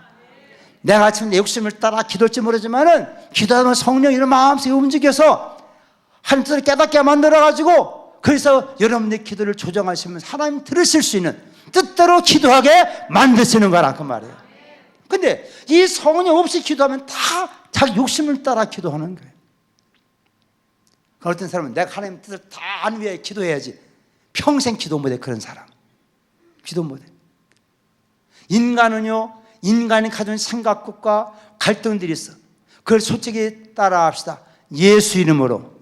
A: 내가 지금 내 욕심을 따라 기도할지 모르지만은 기도하면 성령이 이런 마음속에 움직여서 하나님 뜻을 깨닫게 만들어가지고 그래서 여러분의 기도를 조정하시면 하나님 들으실 수 있는 뜻대로 기도하게 만드시는 거라 그 말이에요. 근데 이 성령 없이 기도하면 다 자기 욕심을 따라 기도하는 거예요. 어떤 사람은 내가 하나님 뜻을 다 안 위해 기도해야지 평생 기도 못해. 그런 사람 기도 못해. 인간은요 인간이 가진 생각과 갈등들이 있어. 그걸 솔직히 따라합시다. 예수 이름으로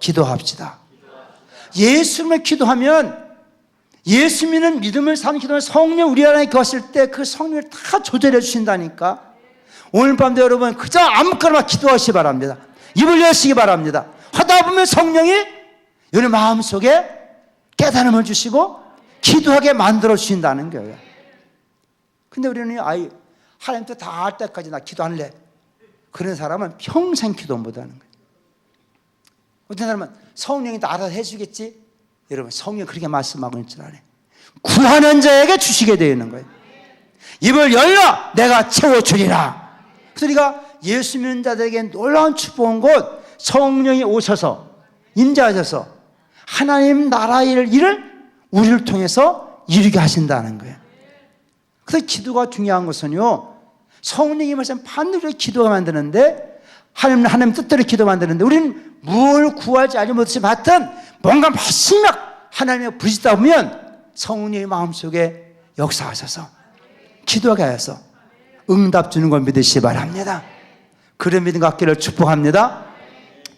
A: 기도합시다. 예수 이름으로 기도하면 예수 믿는 믿음을 사는 기도는 성령 우리 안에 거하실 때 그 성령을 다 조절해 주신다니까. 오늘 밤도 여러분 그저 아무거나 기도하시기 바랍니다. 입을 여시기 바랍니다. 하다 보면 성령이 여러분 마음속에 깨달음을 주시고 기도하게 만들어 주신다는 거예요. 근데 우리는 하나님 뜻 다 할 때까지 나 기도 안 할래. 그런 사람은 평생 기도 못 하는 거예요. 어떤 사람은 성령이 다 알아서 해주겠지. 여러분 성령 그렇게 말씀하고 있는 줄 알아요. 구하는 자에게 주시게 되어 있는 거예요. 입을 열라 내가 채워주리라. 그래서 우리가 예수 믿는 자들에게 놀라운 축복한 곳 성령이 오셔서 임재하셔서 하나님 나라의 일을 우리를 통해서 이루게 하신다는 거예요. 그래서 기도가 중요한 것은요, 성령이 임하시면 반드시 기도가 만드는데 하나님 뜻대로 기도 만드는데 우리는 뭘 구하지 알지 못하지 하여튼 뭔가 마지막 하나님의 부르시다 보면 성령의 마음속에 역사하셔서 기도하게 하셔서 응답 주는 걸 믿으시기 바랍니다. 그런 믿음 갖기를 축복합니다.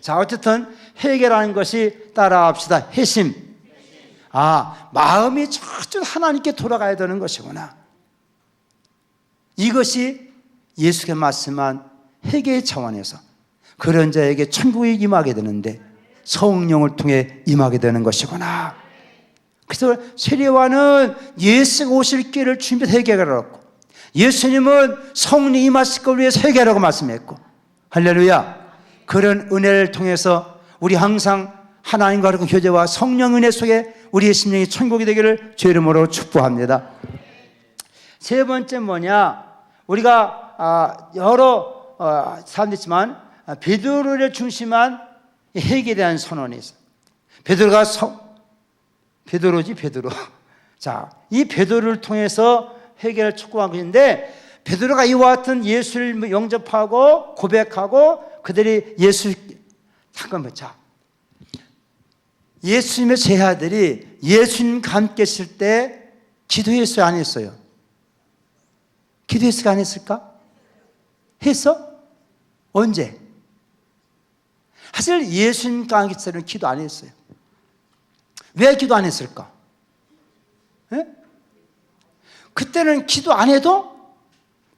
A: 자, 어쨌든 회개라는 것이 따라합시다. 회심. 마음이 저쪽 하나님께 돌아가야 되는 것이구나. 이것이 예수께 말씀한 회개의 차원에서 그런 자에게 천국에 임하게 되는데 성령을 통해 임하게 되는 것이구나. 그래서 세례요한은 예수가 오실 길을 준비해서 회개하라고 했고, 예수님은 성령이 임하실 걸 위해서 회개하라고 말씀했고, 할렐루야. 그런 은혜를 통해서 우리 항상 하나님과 그 교제와 성령 은혜 속에 우리의 심령이 천국이 되기를 주의 이름으로 축복합니다. 세 번째 뭐냐, 우리가 여러 사람들이 있지만 베드로를 중심한 회개에 대한 선언이 있어요. 베드로가 베드로. 자, 이 베드로를 통해서 회개를 촉구한 것인데, 베드로가 이와 같은 예수를 영접하고 고백하고 그들이 예수님의 제자들이 예수님과 함께 있을 때 기도했어요, 안 했어요? 기도했을까, 안 했을까? 했어? 언제? 사실 예수님과 함께 있을 때는 기도 안 했어요. 왜 기도 안 했을까? 예? 그때는 기도 안 해도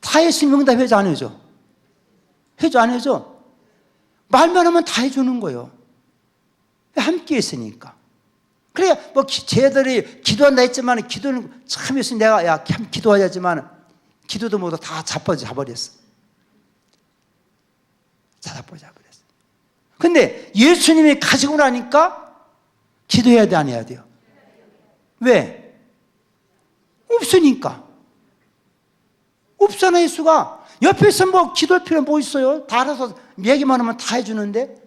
A: 다 예수님 응답해줘, 안 해줘? 해줘, 안 해줘? 말만 하면 다 해주는 거예요. 함께 있으니까. 그래, 쟤들이 기도한다 했지만, 기도는 참 예수님 내가 참 기도하자 했지만, 기도도 모두 다 자버렸어. 다 자버렸어. 근데 예수님이 가지고 나니까 기도해야 돼, 안 해야 돼요? 왜? 없으니까. 없잖아, 예수가. 옆에서 기도할 필요 뭐 있어요? 다 알아서 얘기만 하면 다 해주는데.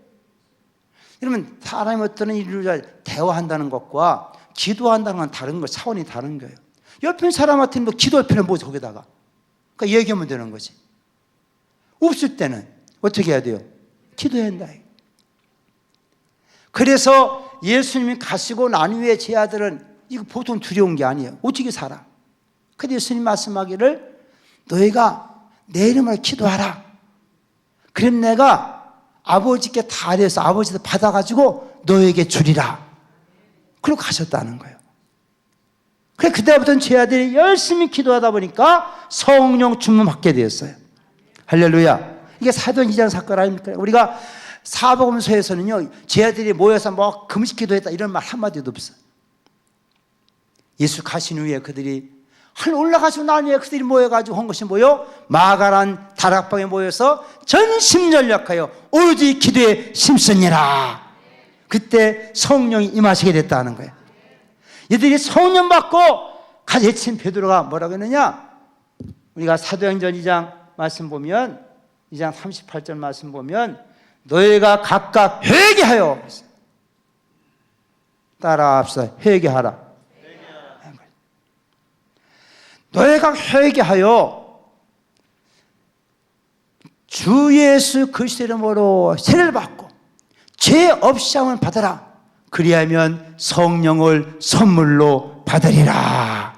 A: 그러면 사람이 어떤 일을 대화한다는 것과 기도한다는 건 다른 거, 차원이 다른 거예요. 옆에 사람한테는 기도할 필요는 뭐지, 거기다가. 그러니까 얘기하면 되는 거지. 없을 때는 어떻게 해야 돼요? 기도해야 한다. 그래서 예수님이 가시고 난 후에 제 아들은 이거 보통 두려운 게 아니에요. 어떻게 살아? 근데 예수님 말씀하기를 너희가 내 이름으로 기도하라. 그럼 내가 아버지께 다 알려서 아버지도 받아가지고 너에게 주리라. 그러고 가셨다는 거예요. 그래, 그때부터는 제 아들이 열심히 기도하다 보니까 성령 충만 받게 되었어요. 할렐루야. 이게 사도행 2장 사건 아닙니까? 우리가 사복음서에서는요, 제 아들이 모여서 금식 기도했다 이런 말 한마디도 없어요. 예수 가신 후에 그들이 하늘 올라가시고 난 후에 그들이 모여가지고 한 것이 뭐요? 마가란 다락방에 모여서 전심전력하여 오로지 기도에 힘쓰니라. 그때 성령이 임하시게 됐다는 거예요. 이들이 성령 받고 가르친 베드로가 뭐라고 했느냐? 우리가 사도행전 2장 말씀 보면, 2장 38절 말씀 보면, 너희가 각각 회개하여, 따라합시다. 회개하라. 너희가 회개하여 주 예수 그리스도 이름으로 세례를 받고 죄 없이 함을 받으라. 그리하면 성령을 선물로 받으리라.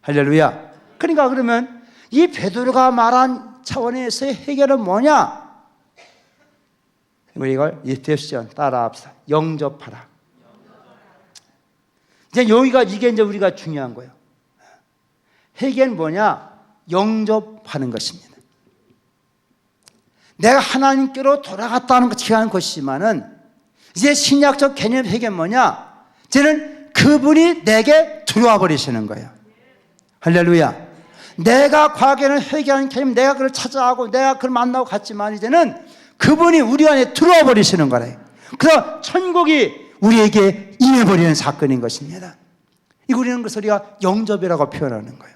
A: 할렐루야. 그러니까 그러면 이 베드로가 말한 차원에서의 해결은 뭐냐? 우리 이걸 예수전 따라합시다. 영접하라. 이제 이게 이제 우리가 중요한 거예요. 회개는 뭐냐? 영접하는 것입니다. 내가 하나님께로 돌아갔다는 것이 중요한 것이지만은 이제 신약적 개념 회개는 뭐냐? 이제는 그분이 내게 들어와 버리시는 거예요. 할렐루야. 내가 과거에는 회개하는 개념, 내가 그걸 찾아가고 내가 그걸 만나고 갔지만 이제는 그분이 우리 안에 들어와 버리시는 거래요. 그래서 천국이 우리에게 임해버리는 사건인 것입니다. 이거 우리는 그 소리가 영접이라고 표현하는 거예요.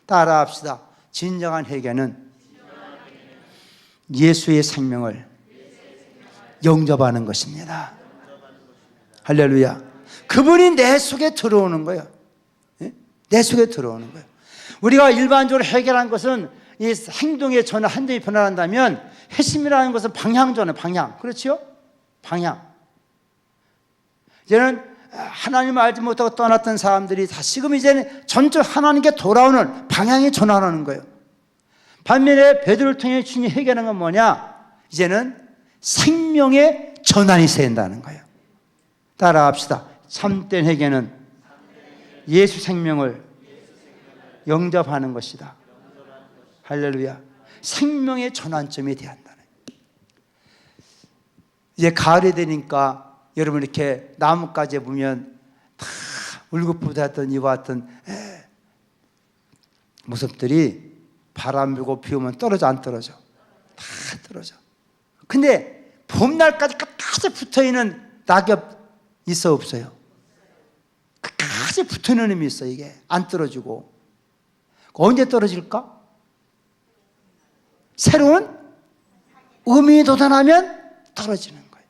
A: 따라합시다. 진정한 회개는 예수의 생명을 영접하는 것입니다. 할렐루야. 그분이 내 속에 들어오는 거예요. 내 속에 들어오는 거예요. 우리가 일반적으로 해결한 것은 이 행동의 전환, 행동이 변화한다면 핵심이라는 것은 방향 전환, 방향. 그렇죠? 방향. 이제는 하나님을 알지 못하고 떠났던 사람들이 다시금 이제는 전적 하나님께 돌아오는 방향이 전환하는 거예요. 반면에 베드로를 통해 주님이 해결하는 건 뭐냐? 이제는 생명의 전환이 있어야 된다는 거예요. 따라합시다. 참된 회개는 예수 생명을 영접하는 것이다. 할렐루야. 생명의 전환점이 돼야 한다는 거예요. 이제 가을이 되니까 여러분 이렇게 나뭇가지에 보면 다 울긋불긋했던 이와 같은 모습들이 바람 불고 비 오면 떨어져 안 떨어져? 다 떨어져. 근데 봄날까지 끝까지 붙어있는 낙엽 있어 없어요? 끝까지 붙어있는 힘이 있어. 이게 안 떨어지고. 언제 떨어질까? 새로운 음이 돋아나면 떨어지는 거예요.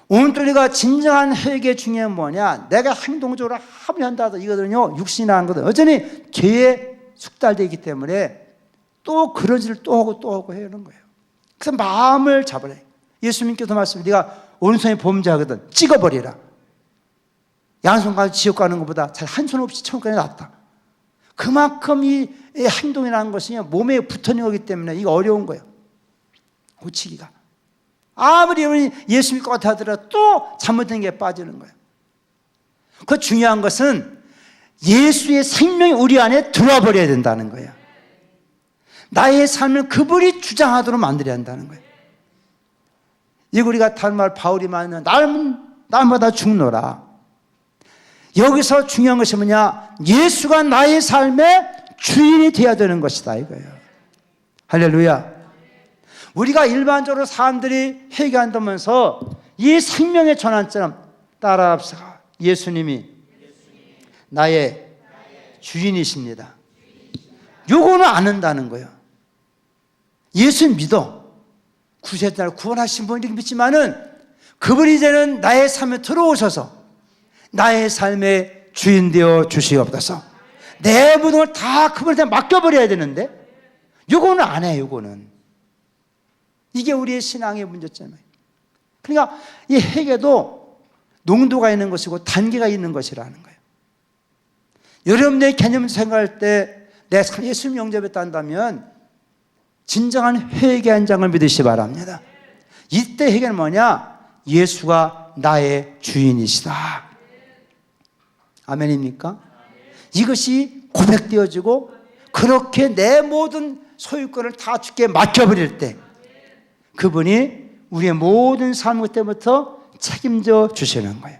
A: 오늘 우리가 진정한 회개 중요한 뭐냐? 내가 행동적으로 합의한다 이거거든요. 육신이 하는 거든 여전히 죄에 숙달되어 있기 때문에 또 그런 짓을 또 하고 해야 하는 거예요. 그래서 마음을 잡으라. 예수님께서 말씀, 네가 오른손에 범죄하거든 찍어버리라. 양손 가지고 지옥 가는 것보다 잘 한 손 없이 천국 가는 게 낫다. 그만큼 이 행동이라는 것이 몸에 붙어있는 거기 때문에 이거 어려운 거예요. 고치기가. 아무리 예수 믿고 같아 하더라도 또 잘못된 게 빠지는 거예요. 그 중요한 것은 예수의 생명이 우리 안에 들어와 버려야 된다는 거예요. 나의 삶을 그분이 주장하도록 만들어야 한다는 거예요. 이거 우리가 다른 말 바울이 말하면 날마다 죽노라. 여기서 중요한 것이 뭐냐? 예수가 나의 삶의 주인이 되어야 되는 것이다 이거예요. 할렐루야. 우리가 일반적으로 사람들이 회개한다면서 이 생명의 전환점 따라합시다. 예수님이 나의 주인이십니다. 요거는 안 한다는 거예요. 예수 믿어. 구세달 구원하신 분이 믿지만은 그분이 이제는 나의 삶에 들어오셔서 나의 삶의 주인 되어 주시옵소서. 내 모든 걸 다 그분한테 맡겨버려야 되는데 요거는 안 해요. 요거는 이게 우리의 신앙의 문제점이에요. 그러니까 이 회개도 농도가 있는 것이고 단계가 있는 것이라는 거예요. 여러분의 개념을 생각할 때 내가 예수님 영접했다 한다면 진정한 회개한 장을 믿으시기 바랍니다. 이때 회개는 뭐냐? 예수가 나의 주인이시다. 아멘입니까? 이것이 고백되어지고 그렇게 내 모든 소유권을 다 주께 맡겨버릴 때 그분이 우리의 모든 삶 때부터 책임져 주시는 거예요.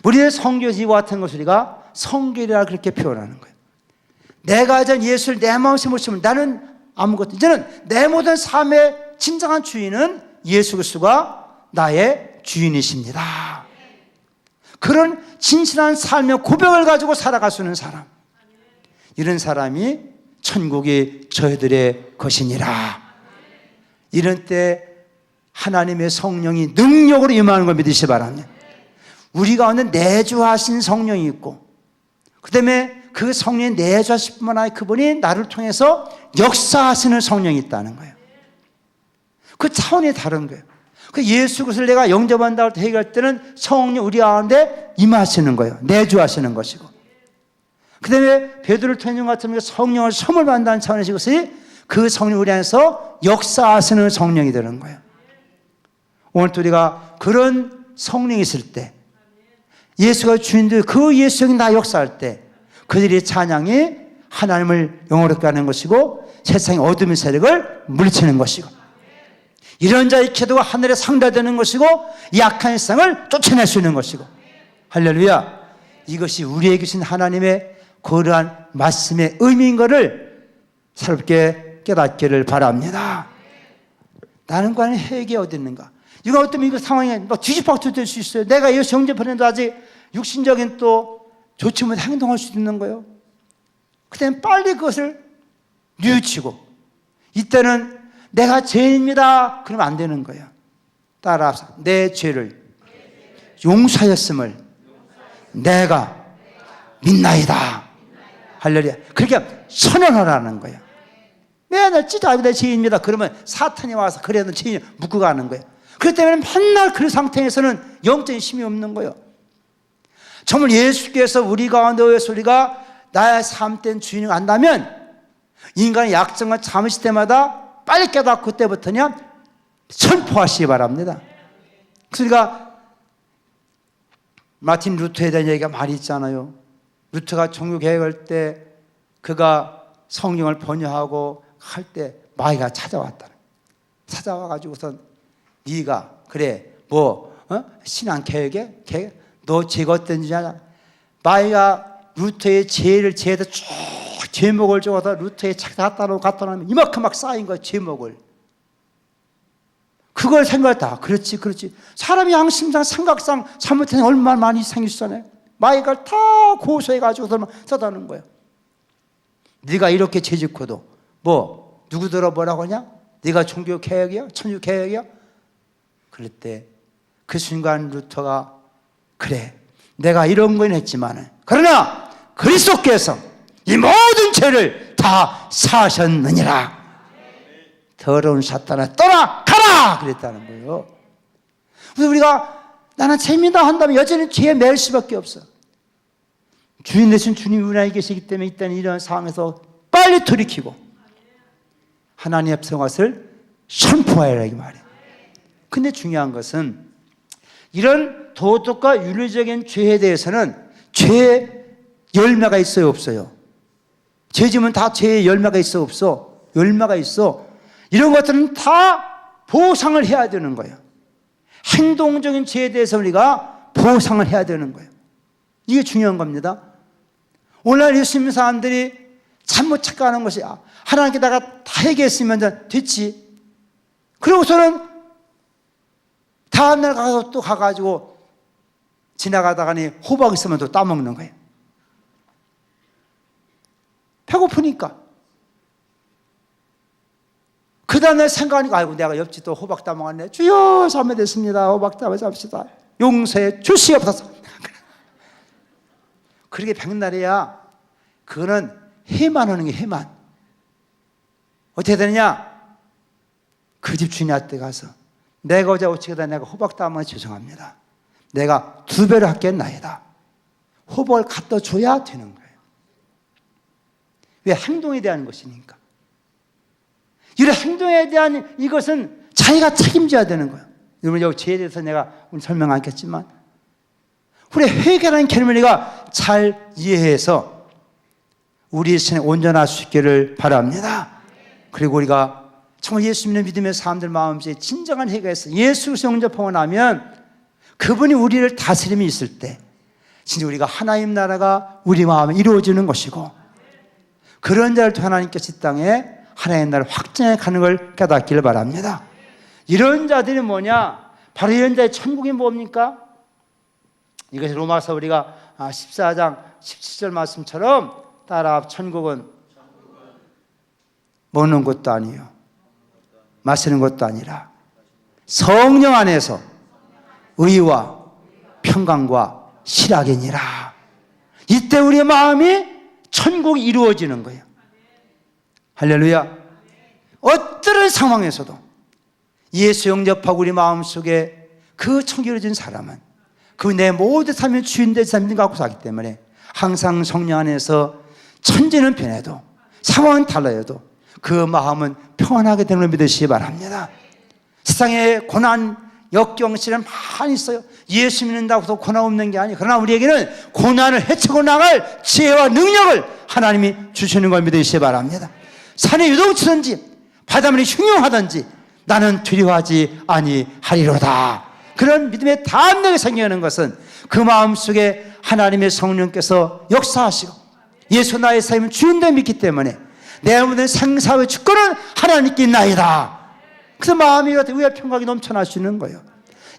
A: 우리의 성교에서 이와 같은 것을 우리가 성결이라 그렇게 표현하는 거예요. 내가 이제 예수를 내 마음에 모시면 나는 아무것도, 이제는 내 모든 삶의 진정한 주인은 예수 그리스도가 나의 주인이십니다. 그런 진실한 삶의 고백을 가지고 살아갈 수 있는 사람, 이런 사람이 천국이 저희들의 것이니라. 이런 때 하나님의 성령이 능력으로 임하는 걸 믿으시기 바랍니다. 우리 가운데 내주하신 성령이 있고 그 다음에 그 성령이 내주하실 뿐만 아니라 그분이 나를 통해서 역사하시는 성령이 있다는 거예요. 그 차원이 다른 거예요. 그 예수 그리스도를 내가 영접한다고 얘기할 때는 성령 우리 가운데 임하시는 거예요. 내주하시는 것이고 그 다음에 베드로를 통해 같은 성령을 선물 받는다는 차원에서 이것이 그 성령 우리 안에서 역사하시는 성령이 되는 거예요. 오늘 우리가 그런 성령이 있을 때 예수가 주인들 그 예수형이 나 역사할 때 그들의 찬양이 하나님을 영어롭게 하는 것이고 세상의 어둠의 세력을 물리치는 것이고, 이런 자의 기도가 하늘에 상달되는 것이고, 약한 세상을 쫓아낼 수 있는 것이고. 할렐루야. 이것이 우리에게 주신 하나님의 거룩한 말씀의 의미인 것을 새롭게 깨닫기를 바랍니다. 나는 과연 회개가 어디 있는가? 이거 어쩌면 이거 상황이 막 뒤집박도 될 수 있어요. 내가 예수 영접하는데 아직 육신적인 또 좋지 못한 행동할 수도 있는 거예요. 그때는 빨리 그것을 뉘우치고, 이때는 내가 죄인입니다 그러면 안 되는 거예요. 따라서 내 죄를 용서하였음을 내가 믿나이다. 할렐루야. 그렇게 선언하라는 거예요. 맨날 진짜 내 죄인입니다 그러면 사탄이 와서 그래도 죄인 묶고 가는 거예요. 그렇기 때문에 맨날 그 상태에서는 영적인 힘이 없는 거예요. 정말 예수께서 우리 가운데 오셔서 우리가 나의 삶된 주인을 안다면 인간의 약점과 잠시 때마다 빨리 깨닫고 그때부터냐 선포하시기 바랍니다. 그래서 우리가 마틴 루터에 대한 얘기가 많이 있잖아요. 루터가 종교개혁할 때 그가 성경을 번역하고 할 때 마귀가 찾아왔다. 찾아와가지고선 네가 그래 신앙개혁에 너 죄가 어떤지 알아? 마귀가 루터의 죄를 죄에다 쭉 제목을 적어서 루터의 책 갖다 놓으면 이만큼 막 쌓인 거야. 제목을. 그걸 생각했다. 그렇지. 사람이 양심상 생각상 잘못한 얼마나 많이 생겼잖아요. 마귀가 다 고소해가지고 써다는 거예요. 네가 이렇게 죄짓고도 누구들어 뭐라고 하냐? 네가 종교개혁이야? 천주개혁이야? 그럴 때 그 순간 루터가 그래 내가 이런 건 했지만 그러나 그리스도께서 이 모든 죄를 다 사하셨느니라. 더러운 사탄아 떠나 가라 그랬다는 거예요. 그래서 우리가 나는 죄입니다 한다면 여전히 죄에 매일 수밖에 없어. 주인 되신 주님이 우리 안에 계시기 때문에 일단 이런 상황에서 빨리 돌이키고 하나님의 백성을 선포하라 이 말이에요. 근데 중요한 것은 이런 도덕과 윤리적인 죄에 대해서는 죄의 열매가 있어요 없어요? 죄 지으면 다 죄의 열매가 있어 없어? 열매가 있어. 이런 것들은 다 보상을 해야 되는 거예요. 행동적인 죄에 대해서 우리가 보상을 해야 되는 거예요. 이게 중요한 겁니다. 오늘날 예수 믿는 사람들이 잘못 착각하는 것이 하나님께 내가 다 얘기했으면 됐지. 그러고서는 다음날 가서 또 가가지고 지나가다가니 호박 있으면 또 따먹는 거예요. 배고프니까. 그 다음날 생각하니까 아이고 내가 옆집 또 호박 따먹었네. 주여 잘못했습니다. 호박 따먹읍시다. 용서해 주시옵소서. 그렇게 백날이야. 그거는 해만 하는 게 해만. 어떻게 되느냐? 그 집 주인한테 가서 내가 어제 오치게다 내가 호박 따먹어 죄송합니다. 내가 2배로 할겠나이다. 호박을 갖다 줘야 되는 거예요. 왜? 행동에 대한 것이니까. 이런 행동에 대한 이것은 자기가 책임져야 되는 거예요. 여러분 여기 죄에 대해서 내가 오늘 설명 안 했지만 우리 회개라는 개념을 우리가 잘 이해해서 우리 신에 온전할 수 있기를 바랍니다. 그리고 우리가 정말 예수 믿는 믿음의 사람들 마음속에 진정한 회개가 있어 예수 영접하고 나면 그분이 우리를 다스림이 있을 때 진짜 우리가 하나님 나라가 우리 마음에 이루어지는 것이고 그런 자를 통해 하나님께서 이 땅에 하나님 나라를 확장해 가는 걸 깨닫기를 바랍니다. 이런 자들이 뭐냐? 바로 이런 자의 천국이 뭡니까? 이것이 로마서 우리가 14장 17절 말씀처럼 따라 천국은 먹는 것도 아니에요. 마시는 것도 아니라 성령 안에서 의와 평강과 실학이니라. 이때 우리의 마음이 천국이 이루어지는 거예요. 할렐루야. 어떤 상황에서도 예수 영접하고 우리 마음속에 그 천국이 이루어진 사람은 그 내 모든 삶의 주인 되신 사람을 갖고 살기 때문에 항상 성령 안에서 천지는 변해도 상황은 달라도 그 마음은 평안하게 되는 걸 믿으시기 바랍니다. 세상에 고난, 역경, 시련 많이 있어요. 예수 믿는다고 해서 고난 없는 게 아니에요. 그러나 우리에게는 고난을 헤치고 나갈 지혜와 능력을 하나님이 주시는 걸 믿으시기 바랍니다. 산에 요동치든지 바닷물이 흉흉하든지 나는 두려워하지 아니하리로다. 그런 믿음의 담력이 생기는 것은 그 마음속에 하나님의 성령께서 역사하시고 예수 나의 삶은 주인됨을 믿기 때문에 내 모든 생사의 주권은 하나님께 있나이다. 그래서 마음이 의와 평강이 넘쳐날 수 있는 거예요.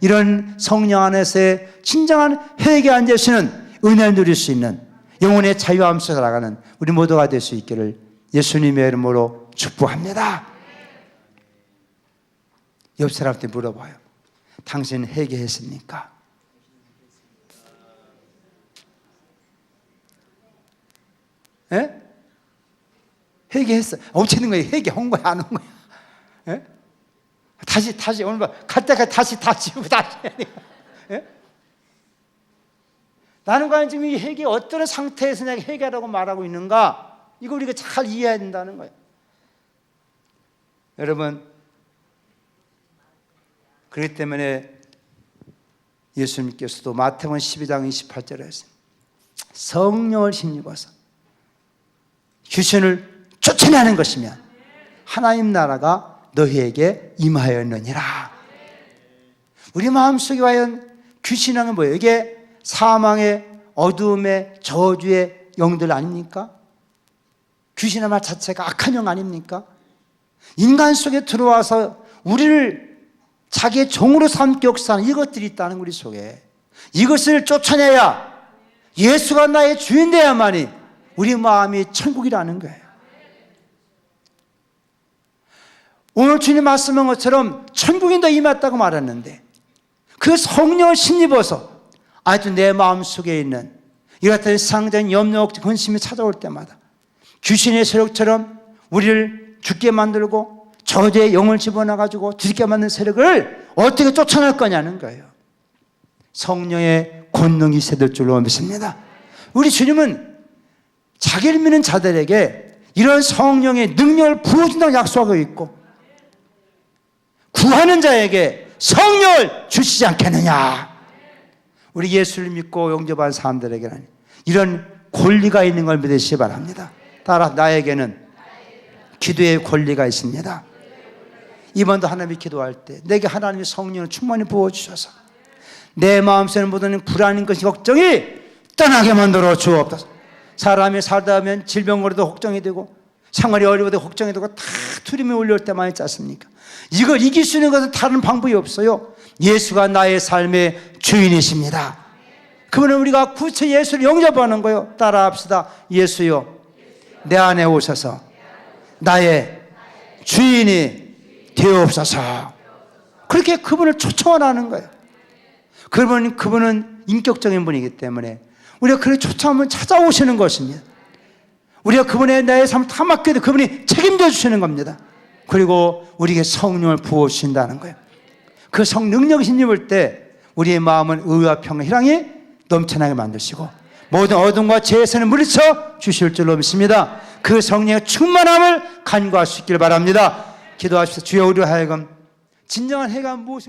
A: 이런 성령 안에서의 진정한 회개에 앉으시는 은혜를 누릴 수 있는 영혼의 자유함 속에 살아가는 우리 모두가 될 수 있기를 예수님의 이름으로 축복합니다. 옆 사람한테 물어봐요. 당신 회개했습니까? 예? 회개했어. 어찌는 거예요? 회개한 거야, 안 한 거야? 예? 다시 오늘 갈 때까지 다 지우고 다시 해야 돼요. 예? 나는 과연 지금 이 회개 어떤 상태에서 내가 회개하라고 말하고 있는가? 이걸 우리가 잘 이해해야 된다는 거예요. 여러분, 그렇기 때문에 예수님께서도 마태복음 12장 28절에 했어요. 성령을 힘입어서 귀신을 쫓아내는 것이면 하나님 나라가 너희에게 임하였느니라. 우리 마음속에 과연 귀신은 뭐예요? 이게 사망의 어두움의 저주의 영들 아닙니까? 귀신의 말 자체가 악한 영 아닙니까? 인간 속에 들어와서 우리를 자기의 종으로 삼기 역사하는 이것들이 있다는 우리 속에 이것을 쫓아내야 예수가 나의 주인 되야만이 우리 마음이 천국이라는 거예요. 오늘 주님 말씀한 것처럼 천국이 더 임했다고 말했는데 그 성령을 신입어서 아주 내 마음속에 있는 이 같은 상적인 염려, 근심이 찾아올 때마다 귀신의 세력처럼 우리를 죽게 만들고 저주의 영을 집어넣어가지고 죽게 만든 세력을 어떻게 쫓아낼 거냐는 거예요. 성령의 권능이 세될 줄로 믿습니다. 우리 주님은 자기를 믿는 자들에게 이런 성령의 능력을 부어준다고 약속하고 있고 구하는 자에게 성령을 주시지 않겠느냐. 우리 예수를 믿고 영접한 사람들에게는 이런 권리가 있는 걸 믿으시기 바랍니다. 따라 나에게는 기도의 권리가 있습니다. 이번도 하나님이 기도할 때 내게 하나님의 성령을 충만히 부어주셔서 내 마음속에 모든 불안인 것이 걱정이 떠나게 만들어 주옵소서. 사람이 살다 보면 질병으로도 걱정이 되고 생활이 어려워도 걱정이 되고 다 두려움이 올려올 때 많이 있지 않습니까? 이걸 이길 수 있는 것은 다른 방법이 없어요. 예수가 나의 삶의 주인이십니다. 그분은 우리가 구체 예수를 영접하는 거예요. 따라합시다. 예수요, 내 안에 오셔서 나의 주인이 되옵소서. 그렇게 그분을 초청하는 거예요. 그분은 인격적인 분이기 때문에 우리가 그를 초청하면 찾아오시는 것입니다. 우리가 그분의 나의 삶을 다 맡겨도 그분이 책임져 주시는 겁니다. 그리고 우리에게 성령을 부어주신다는 거예요. 그 성능력을 힘입을 때 우리의 마음은 의와 평강, 희랑이 넘쳐나게 만드시고 모든 어둠과 죄에서는 물리쳐 주실 줄로 믿습니다. 그 성령의 충만함을 간구할 수 있기를 바랍니다. 기도하십시오. 주여, 우리로 하여금 진정한 해가 무엇을